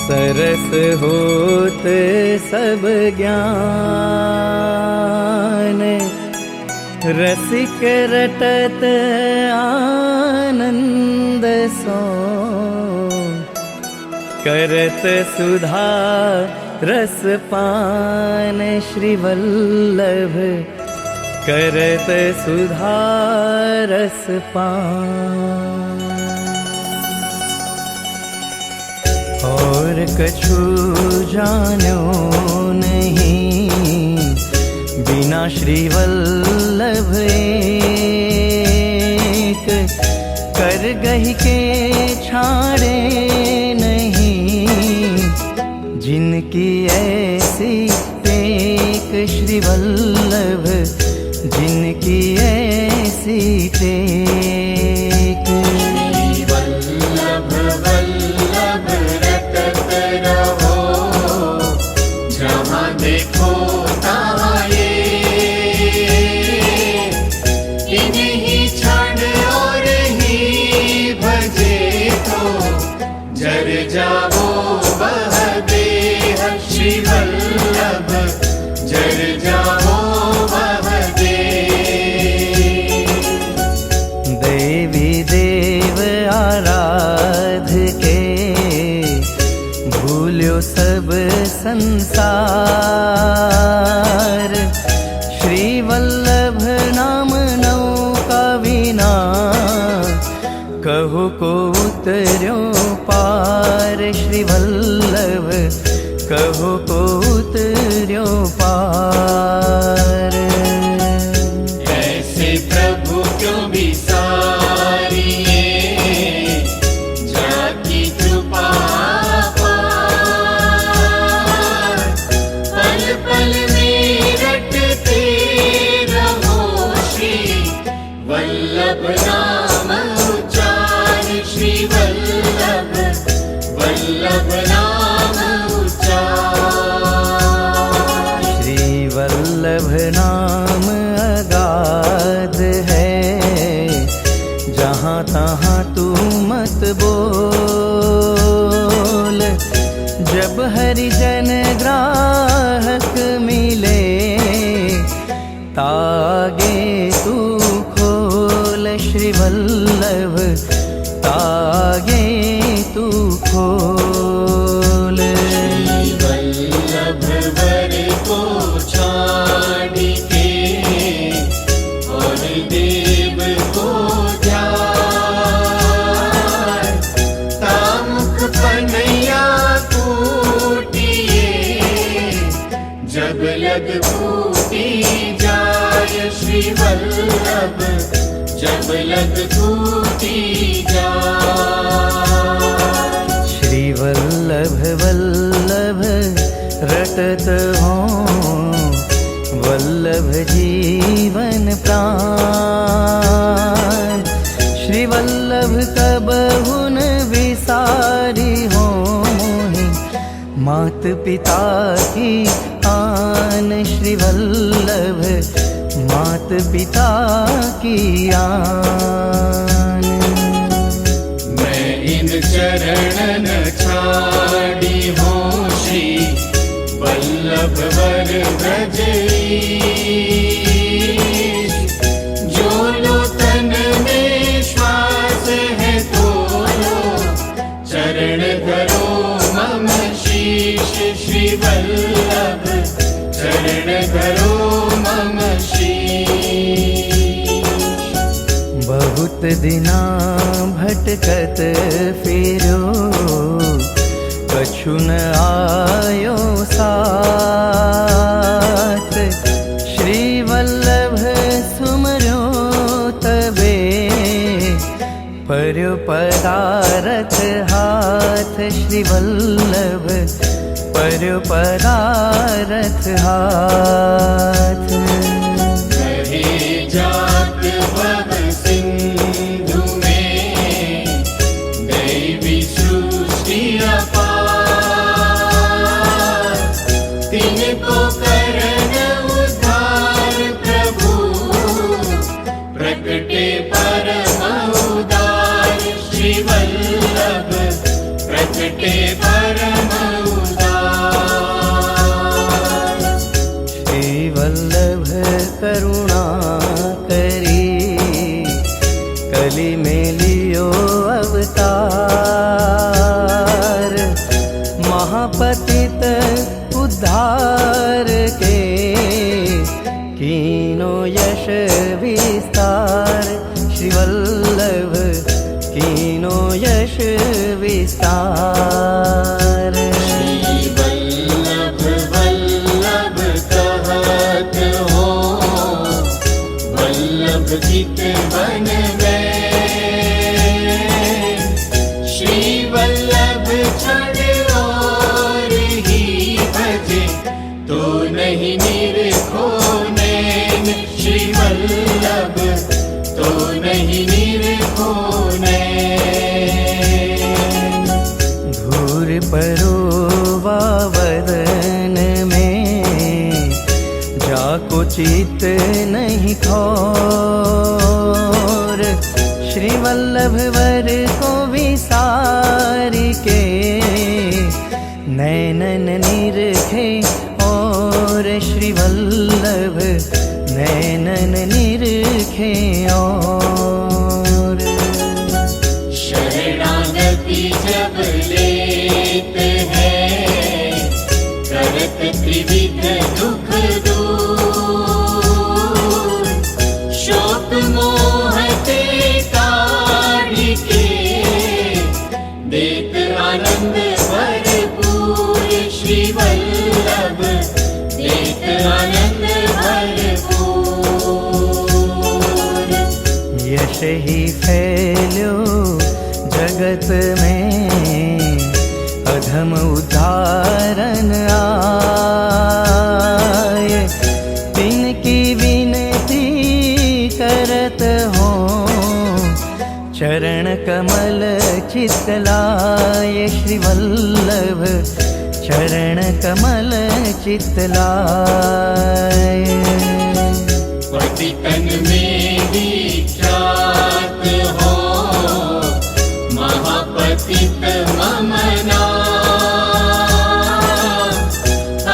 सरस होत सब ज्ञान रसिक रटत आनंद सो करत सुधा रस पान श्री वल्लभ करत सुधा रस पान। और कछु जानो नहीं बिना श्री वल्लभ एक कर गही के छाड़े नहीं जिनकी ऐसी टेक श्री वल्लभ जिनकी ऐसी टेक। वल्लभ वल्लभ रटत रहो जहाँ देखो तहाँ ये इन्हीं क्षण और ही भजे तो जर जाओ बह देह श्री वल्लभ जर जाओ बह देवी देव आराध के भूल्यो सब संसार श्री वल्लभ नाम नौका विना कहो को उतर्यो पार श्री वल्लभ कहो को उतर्यो पार। ऐसे प्रभु क्यों बिसारिए जाकी कृपा पार पल पल में रटते रहो श्री वल्लभ नाम उच्चार श्री वल्लभ वल्लभ नाम उच्चार। श्री वल्लभ नाम अगाध है जहाँ तहाँ तू मत बोल जब हरिजन ग्राहक मिले तागे तू खोल श्री वल्लभ तागे तू खोल। वल्लभ वर को छाड़ के और देव को ध्यान तामुख पनैया कूटिए जब लग कूटी जाय श्री वल्लभ जब लग कूटी जाय। श्री वल्लभ वल्लभ रटत हो वल्लभ जीवन प्राण श्री वल्लभ कबहु न विसारी हो मोहि मात पिता की आन श्री वल्लभ मात पिता की आन। मैं इन चरणन छाड़ी हूँ श्री वल्लभ वर ब्रजेश जो लो तन में श्वास है तो लो चरण धरो मम शीश श्री वल्लभ चरण धरो मम शीश। बहुत दिना भटकत फिरो कछु न आयो साथ श्री वल्लभ सुमरो तबे पर्यो पदारथ हाथ श्री वल्लभ पर्यो पदारथ हाथ। रहे जात भव सिंधु में दैवी सृष्टि अपार तिनको करन उद्धार प्रभु प्रकटे परम उदार श्री श्री वल्लभ प्रगटे परम उदार। श्री वल्लभ करुणा करी कली में लियो अवतार। महापतित उद्धार के कीनो यश विस्तार। श्री वल्लभ कीनो यश विस्तार। श्री वल्लभ वल्लभ कहत हो वल्लभ चित वन में। श्री वल्लभ छड़ और ही भजे तो नहीं निरखो नैन। श्री वल्लभ तो नहीं निरखो नैन। धूर परोवा वदन में जाको चित नहीं खोर। श्री वल्लभ वर को विसार के नैनन निरखे और। श्री वल्लभ नैनन निरखे और। शरणागति जब लेते हैं करत त्रिविध दुख दूर। शोक मोह ते काढ़ के देत आनंद भरपूर। श्री वल्लभ देत आनंद भरपूर। यश ही फैल्यो जगत में अधम उदाहरण आए। तिनकी विनती करत हो चरण कमल चितलाय। श्री वल्लभ चरण कमल चितलाय। पतितन में विख्यात हो महापतित मम नाम।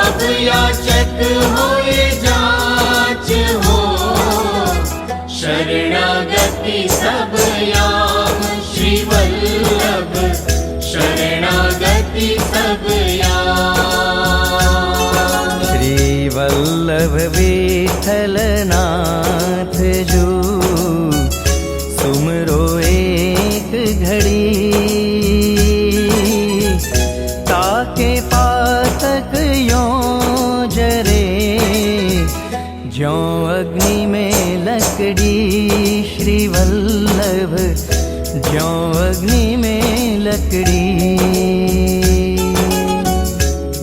अब याचक होए जांच हो शरणागति सब याम। श्री वल्लभ शरणागति सब याम। श्री वल्लभ विठलनाथ जो सुमरो एक घड़ी। ताके पातक यों जरे ज्यों अग्नि में लकड़ी। श्री वल्लभ ज्यों अग्नि में लकड़ी।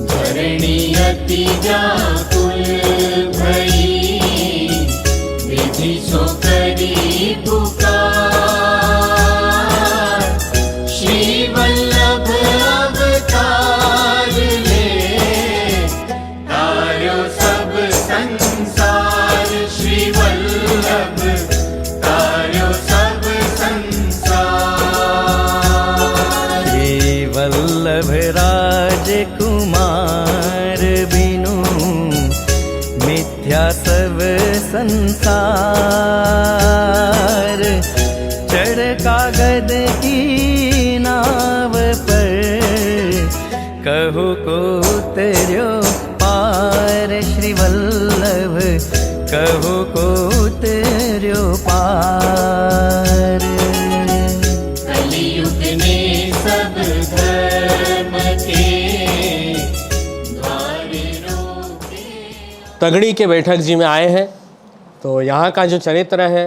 धरणी अति व्याकुल भई विधि सो करी पुकार। श्री वल्लभ अवतार ले तारो सब संसार। श्री वल्लभ तारो सब संसार। श्री वल्लभ राजकुमार बिनु मिथ्या सब संसार। चढ़ कागद की नाव पर कहु को उतर्यो पार। श्री वल्लभ कहु को उतर्यो पार। कलियुग ने सब धर्म के द्वार रोके। तगड़ी के बैठक जी में आए हैं तो यहाँ का जो चरित्र है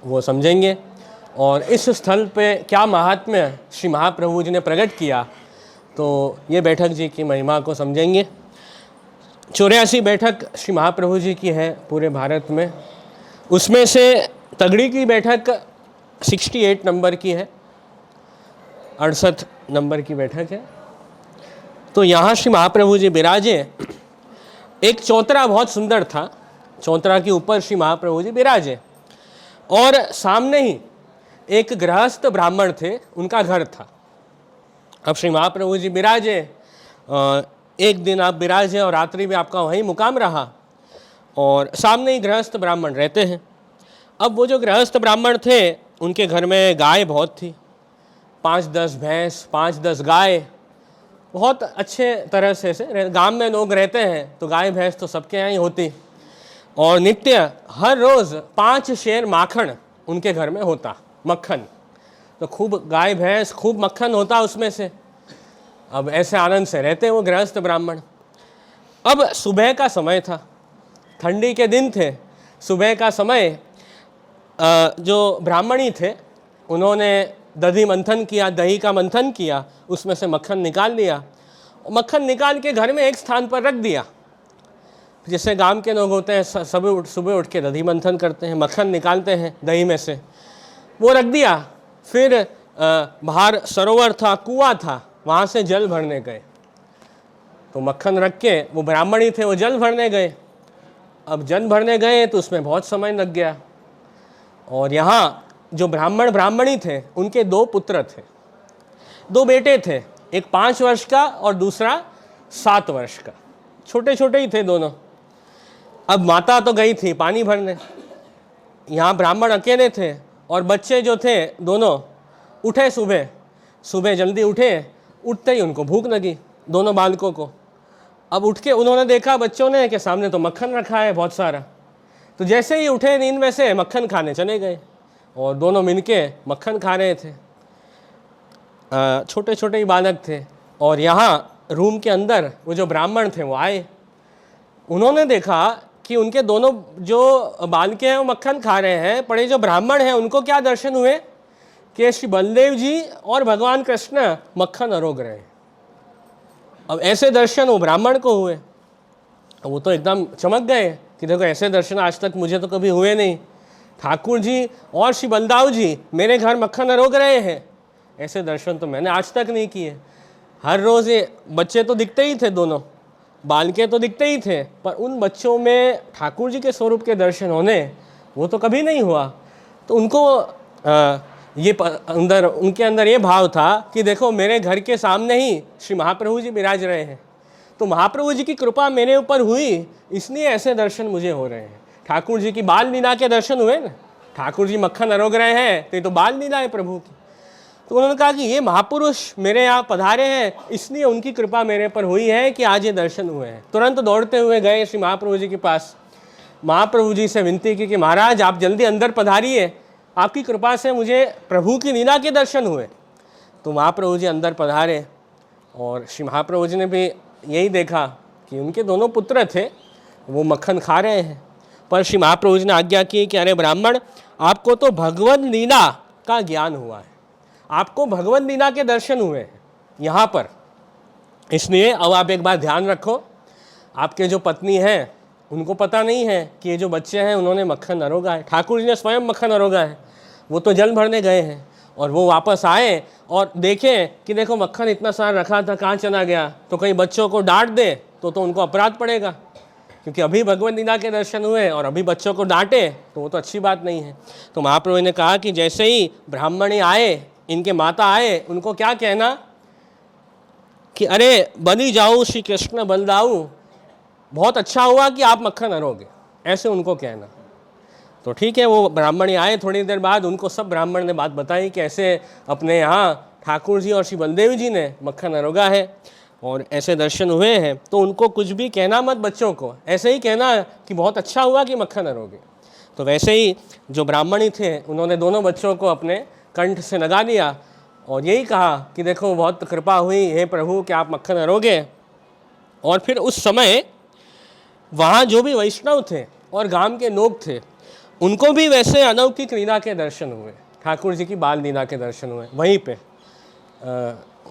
वो समझेंगे और इस स्थल पे क्या महात्म्य श्री महाप्रभु जी ने प्रकट किया तो ये बैठक जी की महिमा को समझेंगे। 84 बैठक श्री महाप्रभु जी की है पूरे भारत में, उसमें से तगड़ी की बैठक 68 नंबर की है, 68 नंबर की बैठक है। तो यहाँ श्री महाप्रभु जी विराजे। एक चौतरा बहुत सुंदर था, चौतरा के ऊपर श्री महाप्रभु जी विराजे और सामने ही एक गृहस्थ ब्राह्मण थे, उनका घर था। अब श्री महाप्रभु जी विराजे, एक दिन आप विराजे और रात्रि में आपका वहीं मुकाम रहा, और सामने ही गृहस्थ ब्राह्मण रहते हैं। अब वो जो गृहस्थ ब्राह्मण थे उनके घर में गाय बहुत थी, 5-10 भैंस, 5-10 गाय, बहुत अच्छे तरह से गांव में लोग रहते हैं तो गाय भैंस तो सबके यहाँ ही होती, और नित्य हर रोज़ 5 शेर माखन उनके घर में होता, मक्खन। तो खूब गाय भैंस, खूब मक्खन होता उसमें से। अब ऐसे आनंद से रहते वो गृहस्थ ब्राह्मण। अब सुबह का समय था, ठंडी के दिन थे, सुबह का समय। जो ब्राह्मणी थे उन्होंने दही मंथन किया, दही का मंथन किया, उसमें से मक्खन निकाल लिया, मक्खन निकाल के घर में एक स्थान पर रख दिया। जैसे गांव के लोग होते हैं, सुबह उठ के दही मंथन करते हैं, मक्खन निकालते हैं दही में से, वो रख दिया। फिर बाहर सरोवर था, कुआं था, वहाँ से जल भरने गए। तो मक्खन रख के वो ब्राह्मणी थे, वो जल भरने गए। अब जल भरने गए तो उसमें बहुत समय लग गया। और यहाँ जो ब्राह्मण ब्राह्मणी थे उनके 2 पुत्र थे, 2 बेटे थे, एक 5 वर्ष का और दूसरा 7 वर्ष का, छोटे छोटे ही थे दोनों। अब माता तो गई थी पानी भरने, यहाँ ब्राह्मण अकेले थे, और बच्चे जो थे दोनों उठे सुबह जल्दी उठे, उठते ही उनको भूख लगी दोनों बालकों को। अब उठ के उन्होंने देखा बच्चों ने कि सामने तो मक्खन रखा है बहुत सारा। तो जैसे ही उठे नींद में से मक्खन खाने चले गए, और दोनों मिलके मक्खन खा रहे थे। छोटे छोटे ही बालक थे। और यहाँ रूम के अंदर वो जो ब्राह्मण थे वो आए, उन्होंने देखा कि उनके दोनों जो बालके हैं वो मक्खन खा रहे हैं, पर ये जो ब्राह्मण हैं उनको क्या दर्शन हुए कि श्री बलदेव जी और भगवान कृष्ण मक्खन अरोग रहे हैं। अब ऐसे दर्शन वो ब्राह्मण को हुए, वो तो एकदम चमक गए कि देखो ऐसे दर्शन आज तक मुझे तो कभी हुए नहीं, ठाकुर जी और श्री बलदाऊ जी मेरे घर मक्खन अरोग रहे हैं, ऐसे दर्शन तो मैंने आज तक नहीं किए। हर रोज़ ये बच्चे तो दिखते ही थे, दोनों बालके तो दिखते ही थे, पर उन बच्चों में ठाकुर जी के स्वरूप के दर्शन होने वो तो कभी नहीं हुआ। तो उनको उनके अंदर ये भाव था कि देखो मेरे घर के सामने ही श्री महाप्रभु जी विराज रहे हैं, तो महाप्रभु जी की कृपा मेरे ऊपर हुई, इसलिए ऐसे दर्शन मुझे हो रहे हैं। ठाकुर जी की बाल लीला के दर्शन हुए ना, ठाकुर जी मक्खन अरोग रहे हैं तो ये तो बाल लीला है प्रभु की। तो उन्होंने कहा कि ये महापुरुष मेरे यहाँ पधारे हैं, इसलिए उनकी कृपा मेरे पर हुई है कि आज ये दर्शन हुए हैं। तुरंत दौड़ते हुए गए श्री महाप्रभु जी के पास, महाप्रभु जी से विनती की कि महाराज आप जल्दी अंदर पधारिए, आपकी कृपा से मुझे प्रभु की लीला के दर्शन हुए। तो महाप्रभु जी अंदर पधारे, और श्री महाप्रभु जी ने भी यही देखा कि उनके दोनों पुत्र थे वो मक्खन खा रहे हैं। पर श्री महाप्रभु जी ने आज्ञा की कि अरे ब्राह्मण, आपको तो भगवत लीला का ज्ञान हुआ है, आपको भगवत लीला के दर्शन हुए हैं यहाँ पर, इसलिए अब आप एक बात ध्यान रखो, आपके जो पत्नी हैं उनको पता नहीं है कि ये जो बच्चे हैं उन्होंने मक्खन अरोगा है, ठाकुर जी ने स्वयं मक्खन अरोगा है। वो तो जल भरने गए हैं और वो वापस आए और देखें कि देखो मक्खन इतना सारा रखा था कहाँ चला गया, तो कहीं बच्चों को डांट दे तो उनको अपराध पड़ेगा, क्योंकि अभी भगवत लीला के दर्शन हुए और अभी बच्चों को डांटे तो वो तो अच्छी बात नहीं है। तो महाप्रभु ने कहा कि जैसे ही ब्राह्मणी आए, इनके माता आए, उनको क्या कहना कि अरे बलि जाऊँ श्री कृष्ण बलदाऊ, बहुत अच्छा हुआ कि आप मक्खन अरोगे, ऐसे उनको कहना। तो ठीक है, वो ब्राह्मणी आए, थोड़ी देर बाद उनको सब ब्राह्मण ने बात बताई कि ऐसे अपने यहाँ ठाकुर जी और श्री बलदेव जी ने मक्खन अरोगा है और ऐसे दर्शन हुए हैं। तो उनको कुछ भी कहना मत, बच्चों को ऐसे ही कहना कि बहुत अच्छा हुआ कि मक्खन अरोगे। तो वैसे ही जो ब्राह्मणी थे उन्होंने दोनों बच्चों को अपने कंठ से लगा लिया और यही कहा कि देखो बहुत कृपा हुई हे प्रभु कि आप मक्खन अरोगे। और फिर उस समय वहाँ जो भी वैष्णव थे और गांव के लोग थे उनको भी वैसे अलौकिक लीला के दर्शन हुए, ठाकुर जी की बाल लीला के दर्शन हुए वहीं पे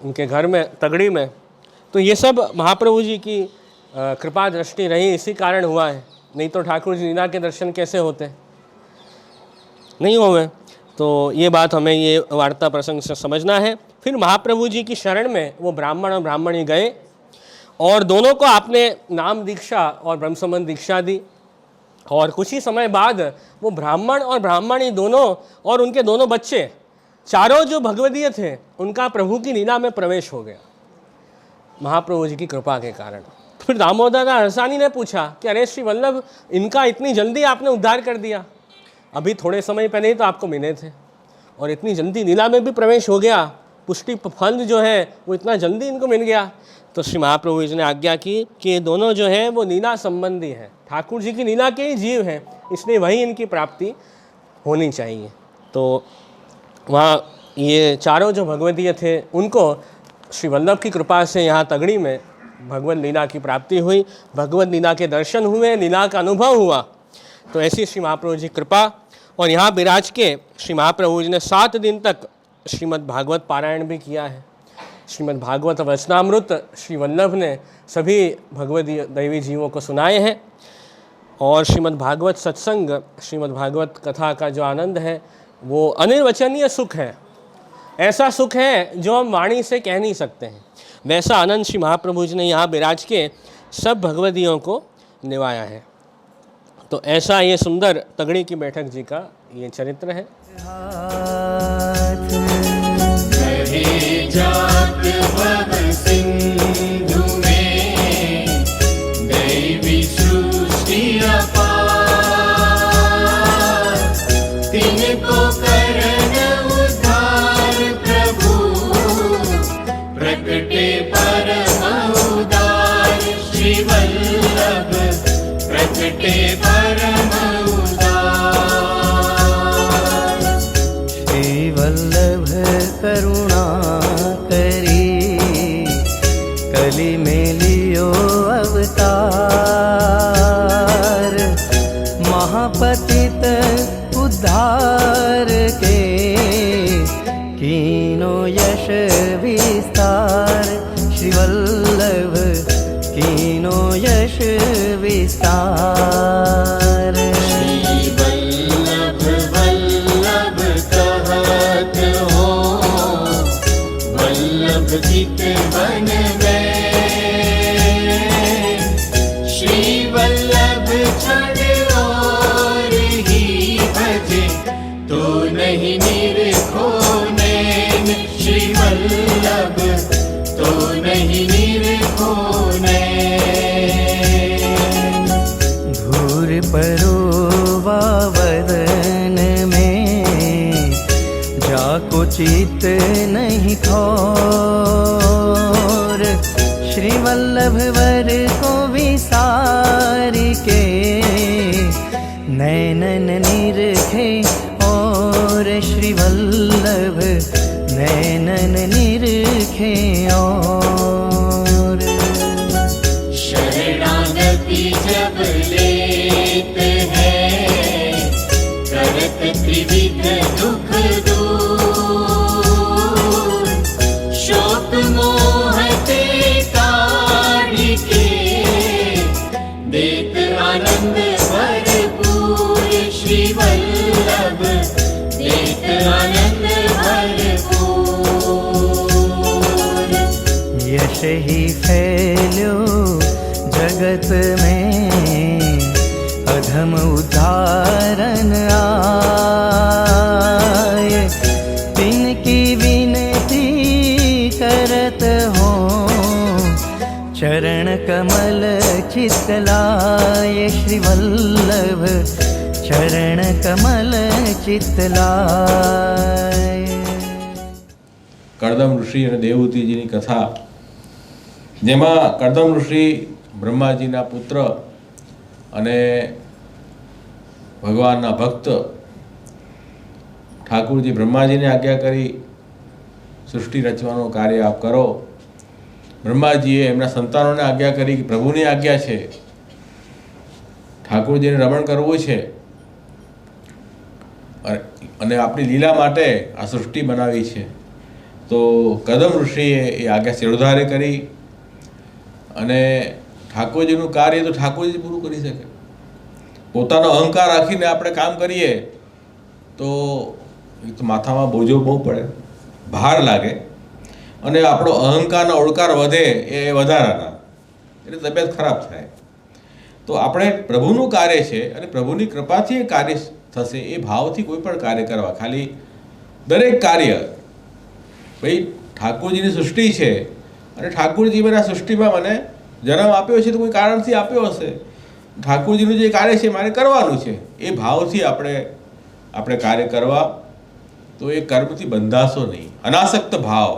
उनके घर में तगड़ी में। तो ये सब महाप्रभु जी की कृपा दृष्टि रही, इसी कारण हुआ है, नहीं तो ठाकुर जी लीला के दर्शन कैसे होते, नहीं हुए। तो ये बात हमें ये वार्ता प्रसंग से समझना है। फिर महाप्रभु जी की शरण में वो ब्राह्मण और ब्राह्मणी गए और दोनों को आपने नाम दीक्षा और ब्रह्म संबंध दीक्षा दी। और कुछ ही समय बाद वो ब्राह्मण और ब्राह्मणी दोनों और उनके दोनों बच्चे चारों जो भगवदीय थे उनका प्रभु की लीला में प्रवेश हो गया महाप्रभु जी की कृपा के कारण। फिर दामोदर दास हरसानी ने पूछा कि अरे श्री वल्लभ, इनका इतनी जल्दी आपने उद्धार कर दिया, अभी थोड़े समय पहले ही तो आपको मिले थे और इतनी जल्दी लीला में भी प्रवेश हो गया, पुष्टि फल जो है वो इतना जल्दी इनको मिल गया। तो श्री महाप्रभु जी ने आज्ञा की कि ये दोनों जो है वो लीला संबंधी हैं, ठाकुर जी की लीला के ही जीव हैं, इसलिए वही इनकी प्राप्ति होनी चाहिए। तो वहाँ ये चारों जो भगवदीय थे उनको श्री वल्लभ की कृपा से यहाँ तगड़ी में भगवत लीला की प्राप्ति हुई, भगवत लीला के दर्शन हुए, लीला का अनुभव हुआ। तो ऐसी श्री महाप्रभु जी कृपा। और यहाँ विराज के श्री महाप्रभु जी ने 7 दिन तक श्रीमद् भागवत पारायण भी किया है। श्रीमद् भागवत वचनामृत श्री वल्लभ ने सभी भगवत दैवी जीवों को सुनाए हैं। और श्रीमद् भागवत सत्संग, श्रीमद् भागवत कथा का जो आनंद है वो अनिर्वचनीय सुख है, ऐसा सुख है जो हम वाणी से कह नहीं सकते हैं। वैसा आनंद श्री महाप्रभु जी ने यहाँ विराज के सब भगवदियों को निभाया है। तो ऐसा ये सुंदर तगड़ी की बैठक जी का ये चरित्र है। कहे जात भव सिंधु में दैवी सृष्टि अपार, तिनको करन उद्धार प्रभु प्रकटे परम उदार, श्री वल्लभ प्रकटे परम उदार। श्री वल्लभ करुणा करी कली में लियो अवतार, महापतित उद्धार के कीनो यश विस्तार, श्री वल्लभ कीनो यश विस्तार। श्री वल्लभ वल्लभ कहत हो, वल्लभ चित वन में, श्री वल्लभ छड़ और ही भजे तो नहीं निरखो नैन, श्री वल्लभ तो नहीं निरखो नैन। धूर परोवा वदन में जाको चित नहीं खोर, श्री वल्लभ वर को विसार के नैनन निरखे और, श्री वल्लभ नैनन निरखे और। शरणागति जब लेते हैं करत त्रिविध दुख दूर, शोक मोह ते काढ़ के देत आनंद भरपूर, श्री वल्लभ देत आनंद भरपूर। यश ही फैल्यो जगत में अधम उदाहरण आए, तिनकी विनती करत हो चरण कमल चितलाय, श्री वल्लभ चरण कमल चितलाय। કરદમ ઋષિ અને દેવહૂતિજીની કથા, જેમાં કરદમ ઋષિ બ્રહ્માજીના પુત્ર અને ભગવાનના ભક્ત ઠાકુરજી બ્રહ્માજીને આજ્ઞા કરી સૃષ્ટિ રચવાનું કાર્ય આપ કરો। બ્રહ્માજીએ એમના સંતાનોને આજ્ઞા કરી કે પ્રભુની આજ્ઞા છે, ઠાકુરજીને રમણ કરવું છે અને આપણી લીલા માટે આ સૃષ્ટિ બનાવી છે। તો કદમ ઋષિએ એ આજ્ઞા શિરોધારે કરી અને ઠાકોરજીનું કાર્ય તો ઠાકોરજી પૂરું કરી શકે। પોતાનો અહંકાર રાખીને આપણે કામ કરીએ તો માથામાં બોજો બહુ પડે, ભાર લાગે અને આપણો અહંકારનો ઓળકાર વધે એ વધારાના, એટલે તબિયત ખરાબ થાય। તો આપણે પ્રભુનું કાર્ય છે અને પ્રભુની કૃપાથી એ કાર્ય થશે, એ ભાવથી કોઈ પણ કાર્ય કરવા, ખાલી દરેક કાર્ય ભાઈ ઠાકોરજીની સૃષ્ટિ છે અને ઠાકોરજી મને આ સૃષ્ટિમાં મને જન્મ આપ્યો છે તો કોઈ કારણથી આપ્યો હશે. ઠાકોરજીનું જે કાર્ય છે મારે કરવાનું છે. એ ભાવથી આપણે કાર્ય કરવા, तो ये कर्म થી બંધાશો नहीं. अनासक्त भाव,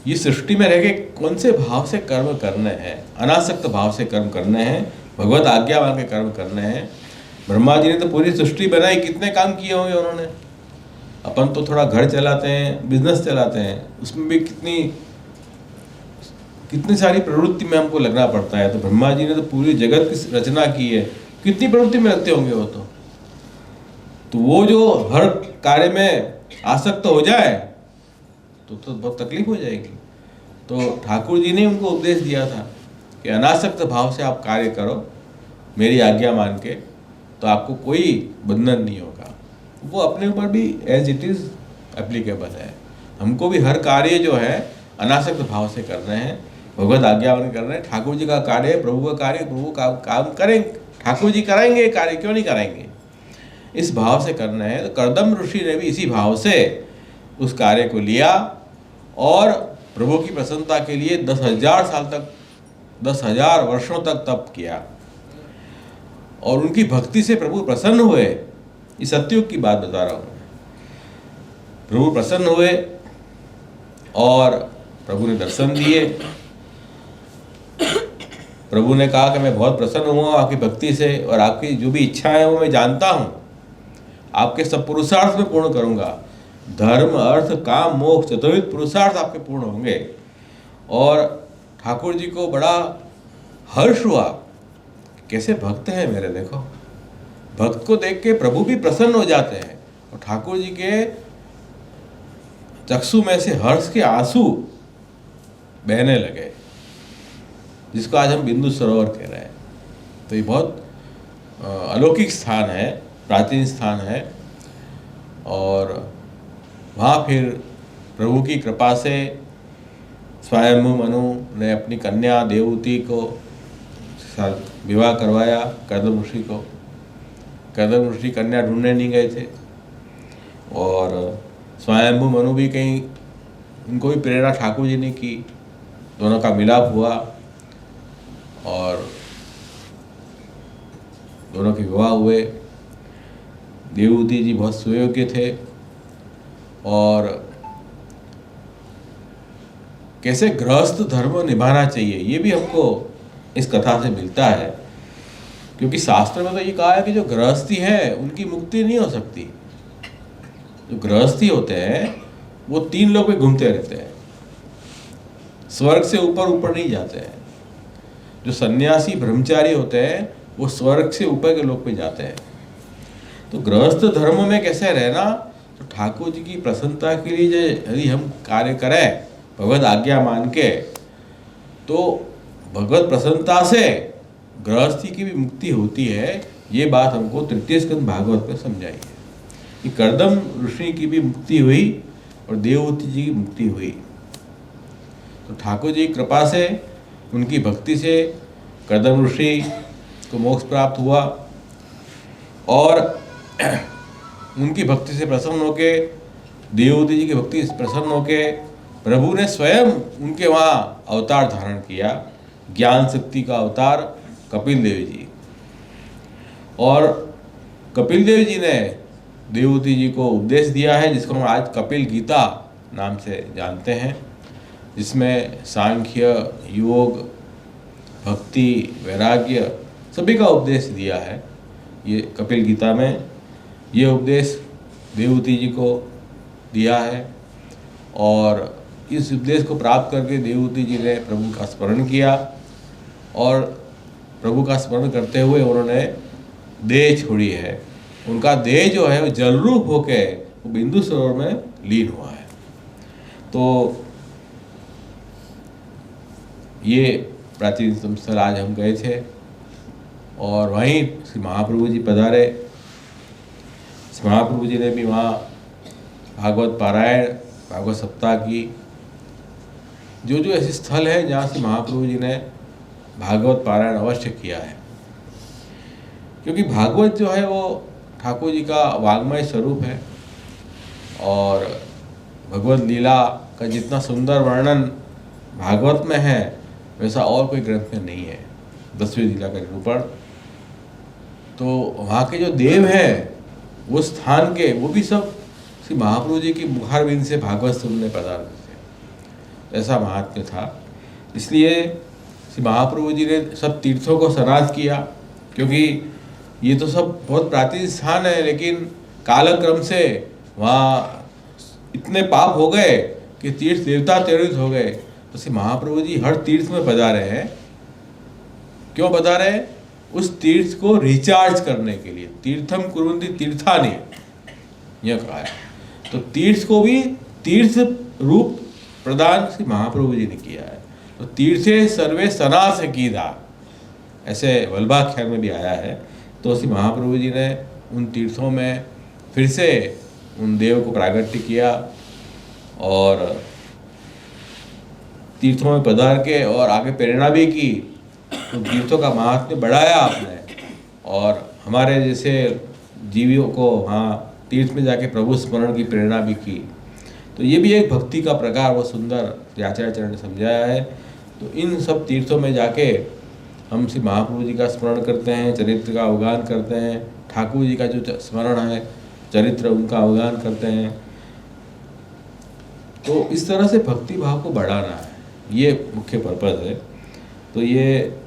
ये सृष्टि में रह के कौन से भाव से कर्म करने हैं? अनासक्त भाव से कर्म करने हैं, भगवत आज्ञा मान के कर्म करने हैं. ब्रह्मा जी ने तो पूरी सृष्टि बनाई, कितने काम किए होंगे उन्होंने. अपन तो थोड़ा घर चलाते हैं, बिजनेस चलाते हैं, उसमें भी कितनी सारी प्रवृत्ति में हमको लगना पड़ता है. तो ब्रह्मा जी ने तो पूरी जगत की रचना की है, कितनी प्रवृत्ति में लगते होंगे वो. तो वो जो हर कार्य में आसक्त हो जाए तो बहुत तकलीफ हो जाएगी. तो ठाकुर जी ने उनको उपदेश दिया था कि अनासक्त भाव से आप कार्य करो मेरी आज्ञा मान के, तो आपको कोई बंधन नहीं होगा. वो अपने ऊपर भी एज इट इज़ एप्लीकेबल है. हमको भी हर कार्य जो है अनासक्त भाव से करना है, भगवत आज्ञा मान करना है. ठाकुर जी का कार्य, प्रभु का कार्य, प्रभु का काम करें, ठाकुर जी कराएंगे कार्य, क्यों नहीं कराएंगे. इस भाव से करना है. तो कर्दम ऋषि ने भी इसी भाव से उस कार्य को लिया और प्रभु की प्रसन्नता के लिए 10,000 साल तक, 10,000 वर्षों तक तप किया और उनकी भक्ति से प्रभु प्रसन्न हुए. ये सत्युग की बात बता रहा हूँ. प्रभु प्रसन्न हुए और प्रभु ने दर्शन दिए. प्रभु ने कहा कि मैं बहुत प्रसन्न हुआ आपकी भक्ति से और आपकी जो भी इच्छा है वो मैं जानता हूँ, आपके सब पुरुषार्थ में पूर्ण करूँगा. धर्म, अर्थ, काम, मोक्ष, चतुर्विध पुरुषार्थ आपके पूर्ण होंगे. और ठाकुर जी को बड़ा हर्ष हुआ. कैसे भक्त हैं मेरे, देखो भक्त को देख के प्रभु भी प्रसन्न हो जाते हैं. और ठाकुर जी के चक्षु में से हर्ष के आंसू बहने लगे, जिसको आज हम बिंदु सरोवर कह रहे हैं. तो ये बहुत अलौकिक स्थान है, प्राचीन स्थान है. और वहाँ फिर प्रभु की कृपा से स्वयंभू मनु ने अपनी कन्या देवहूति को साथ विवाह करवाया कर्दम ऋषि को. कर्दम ऋषि कन्या ढूंढने नहीं गए थे और स्वयंभू मनु भी कहीं, उनको भी प्रेरणा ठाकुर जी ने की. दोनों का मिलाप हुआ और दोनों के विवाह हुए. देवहूति जी बहुत सुयोग्य थे और कैसे गृहस्थ धर्म निभाना चाहिए ये भी हमको इस कथा से मिलता है. क्योंकि शास्त्र में तो ये कहा है कि जो गृहस्थी है उनकी मुक्ति नहीं हो सकती. जो गृहस्थी होते हैं वो 3 लोग पे घूमते रहते हैं, स्वर्ग से ऊपर ऊपर नहीं जाते हैं. जो सन्यासी ब्रह्मचारी होते हैं वो स्वर्ग से ऊपर के लोग पे जाते हैं. तो गृहस्थ धर्म में कैसे रहना, तो ठाकुर जी की प्रसन्नता के लिए यदि हम कार्य करें भगवत आज्ञा मान के, तो भगवत प्रसन्नता से गृहस्थी की भी मुक्ति होती है. ये बात हमको तृतीय स्कंद भागवत में समझाई है कि कर्दम ऋषि की भी मुक्ति हुई और देवहूति जी की मुक्ति हुई. तो ठाकुर जी की कृपा से, उनकी भक्ति से कर्दम ऋषि को मोक्ष प्राप्त हुआ और उनकी भक्ति से प्रसन्न होके, देवहूति जी की भक्ति से प्रसन्न होके प्रभु ने स्वयं उनके वहाँ अवतार धारण किया, ज्ञान शक्ति का अवतार कपिल देव जी. और कपिल देव जी ने देवहूति जी को उपदेश दिया है, जिसको हम आज कपिल गीता नाम से जानते हैं, जिसमें सांख्य, योग, भक्ति, वैराग्य सभी का उपदेश दिया है. ये कपिल गीता में ये उपदेश देवहूति जी को दिया है और इस उपदेश को प्राप्त करके देवहूति जी ने प्रभु का स्मरण किया और प्रभु का स्मरण करते हुए उन्होंने देह छोड़ी है. उनका देह जो है वो जल रूप होके वो बिंदु सरोवर में लीन हुआ है. तो ये प्राचीन स्थल आज हम गए थे और वहीं श्री महाप्रभु जी पधारे. श्री महाप्रभु जी ने भी वहाँ भागवत पारायण, भागवत सप्ताह की. जो जो ऐसे स्थल है जहाँ से महाप्रभु जी ने भागवत पारायण अवश्य किया है. क्योंकि भागवत जो है वो ठाकुर जी का वाङ्मय स्वरूप है और भगवत लीला का जितना सुंदर वर्णन भागवत में है वैसा और कोई ग्रंथ में नहीं है। 10वीं लीला का निरूपण, तो वहाँ के जो देव हैं वो स्थान के, वो भी सब श्री महाप्रभु जी की मुखारबिंद से भागवत सुनने पधारते थे, ऐसा महात्म्य था। इसलिए श्री महाप्रभु जी ने सब तीर्थों को सनाथ किया, क्योंकि ये तो सब बहुत प्राचीन स्थान है, लेकिन कालक्रम से वहाँ इतने पाप हो गए कि तीर्थ देवता तिरोहित हो गए। तो श्री महाप्रभु जी हर तीर्थ में पधारे हैं। क्यों पधारे? उस तीर्थ को रिचार्ज करने के लिए। तीर्थम कुर्वन्ति तीर्थानि, यह कहा है। तो तीर्थ को भी तीर्थ रूप प्रदान श्री महाप्रभु जी ने किया है। तो तीर्थे सर्वे सनास कीदा, ऐसे वल्लभाख्यान में भी आया है। तो श्री महाप्रभु जी ने उन तीर्थों में फिर से उन देव को प्रागट्य किया और तीर्थों में पधार के और आगे प्रेरणा भी की। तो तीर्थों का महात्म्य बढ़ाया आपने, और हमारे जैसे जीवियों को वहाँ तीर्थ में जाके प्रभु स्मरण की प्रेरणा भी की। तो ये भी एक भक्ति का प्रकार वो सुंदर आचार्य ने समझाया है। तो इन सब तीर्थों में जाके हम श्री महाप्रभु जी का स्मरण करते हैं, चरित्र का अवगान करते हैं, ठाकुर जी का जो स्मरण है, चरित्र, उनका अवगान करते हैं। तो इस तरह से भक्ति भाव को बढ़ाना है, ये मुख्य पर्पज है। तो ये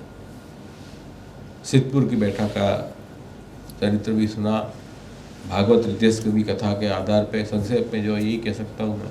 सिद्धपुर की बैठक का चरित्र भी सुना, भागवत तृतीय की कथा के आधार पे संक्षेप में जो यही कह सकता हूँ मैं।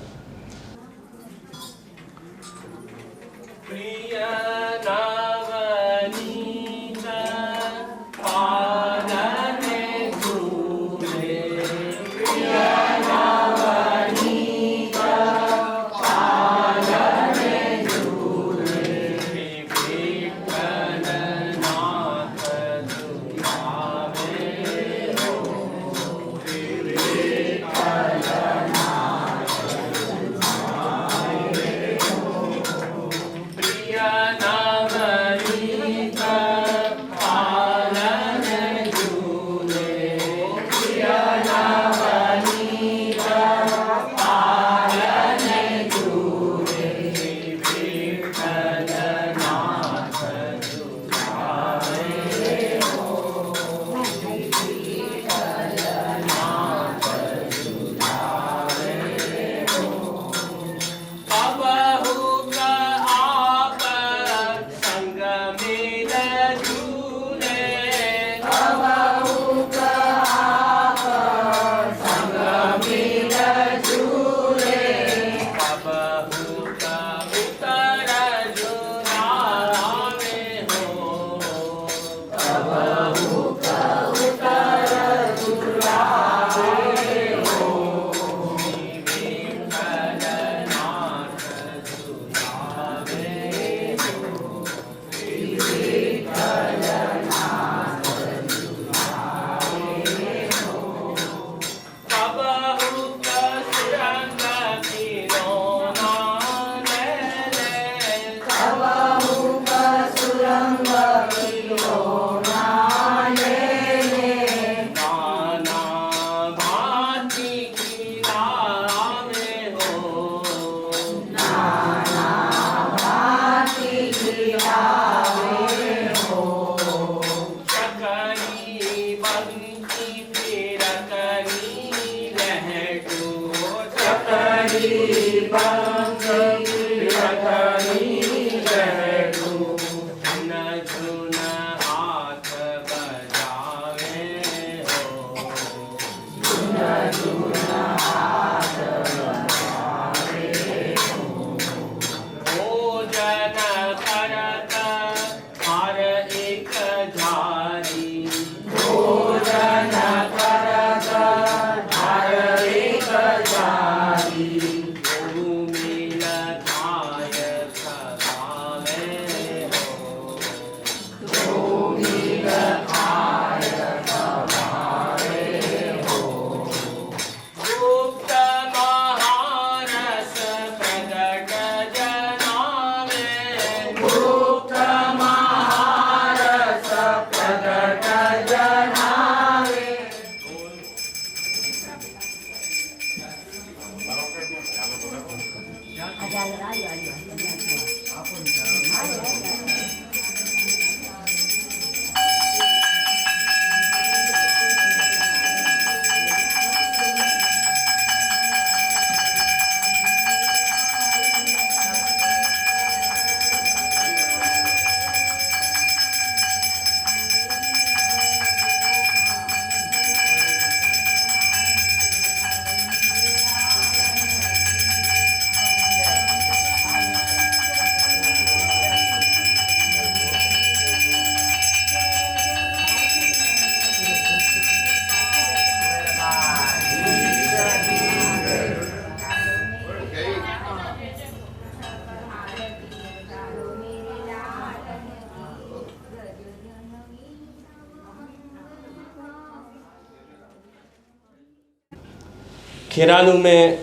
खेरालू में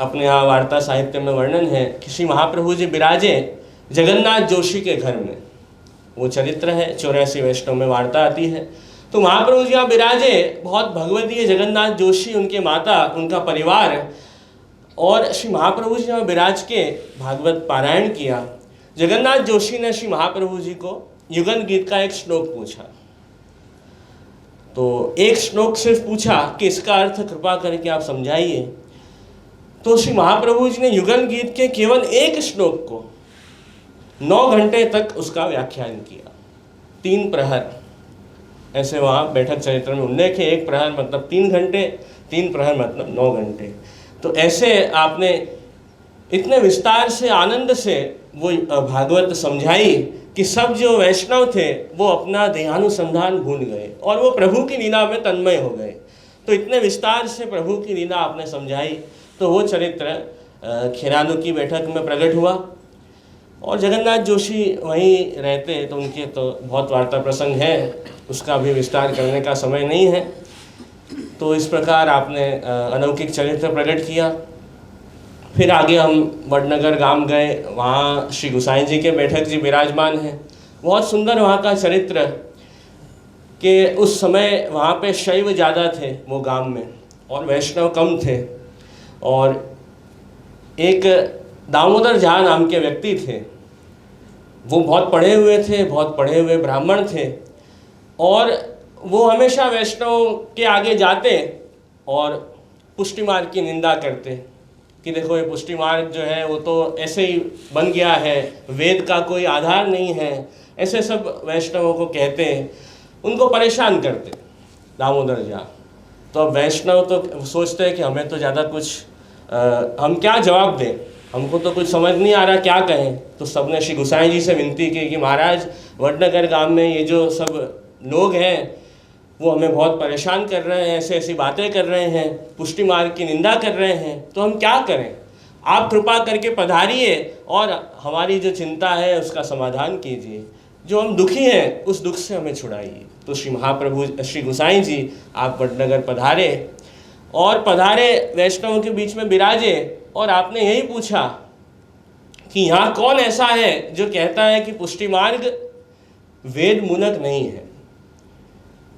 अपने यहाँ वार्ता साहित्य में वर्णन है कि श्री महाप्रभु जी विराजे जगन्नाथ जोशी के घर में। वो चरित्र है 84 वैष्णव में वार्ता आती है। तो महाप्रभु जी यहाँ विराजे, बहुत भगवतीय जगन्नाथ जोशी उनके माता, उनका परिवार, और श्री महाप्रभु जी यहाँ विराज के भागवत पारायण किया। जगन्नाथ जोशी ने श्री महाप्रभु जी को युगल गीत का एक श्लोक पूछा। तो एक श्लोक सिर्फ पूछा कि इसका अर्थ कृपा करके आप समझाइए। तो श्री महाप्रभु जी ने युगल गीत के केवल एक श्लोक को 9 घंटे तक उसका व्याख्यान किया, 3 प्रहर। ऐसे वहाँ बैठक चरित्र में उल्लेख है, 1 प्रहर मतलब 3 घंटे, 3 प्रहर मतलब 9 घंटे। तो ऐसे आपने इतने विस्तार से, आनंद से वो भागवत समझाई कि सब जो वैष्णव थे वो अपना देहानुसंधान भूल गए और वो प्रभु की लीला में तन्मय हो गए। तो इतने विस्तार से प्रभु की लीला आपने समझाई। तो वो चरित्र खेरालू की बैठक में प्रकट हुआ। और जगन्नाथ जोशी वहीं रहते, तो उनके तो बहुत वार्ता प्रसंग है, उसका भी विस्तार करने का समय नहीं है। तो इस प्रकार आपने अलौकिक चरित्र प्रकट किया। फिर आगे हम वडनगर गांव गए, वहाँ श्री गुसाई जी के बैठक जी विराजमान हैं। बहुत सुंदर वहाँ का चरित्र कि उस समय वहाँ पे शैव ज़्यादा थे वो गांव में और वैष्णव कम थे। और एक दामोदर झा नाम के व्यक्ति थे, वो बहुत पढ़े हुए थे, बहुत पढ़े हुए ब्राह्मण थे, और वो हमेशा वैष्णव के आगे जाते और पुष्टि मार्ग की निंदा करते कि देखो ये पुष्टि मार्ग जो है वो तो ऐसे ही बन गया है, वेद का कोई आधार नहीं है, ऐसे सब वैष्णवों को कहते हैं, उनको परेशान करते दामोदर झा। तो अब वैष्णव तो सोचते हैं कि हमें तो ज़्यादा कुछ हम क्या जवाब दें, हमको तो कुछ समझ नहीं आ रहा क्या कहें। तो सबने श्री गुसाई जी से विनती की कि महाराज वडनगर गांव में ये जो सब लोग हैं वो हमें बहुत परेशान कर रहे हैं, ऐसे ऐसी बातें कर रहे हैं, पुष्टि मार्ग की निंदा कर रहे हैं, तो हम क्या करें? आप कृपा करके पधारिए और हमारी जो चिंता है उसका समाधान कीजिए, जो हम दुखी हैं उस दुख से हमें छुड़ाइए। तो श्री महाप्रभु श्री गुसाई जी आप वडनगर पधारे और पधारे वैष्णवों के बीच में विराजे, और आपने यही पूछा कि यहाँ कौन ऐसा है जो कहता है कि पुष्टि मार्ग वेद मूलक नहीं है।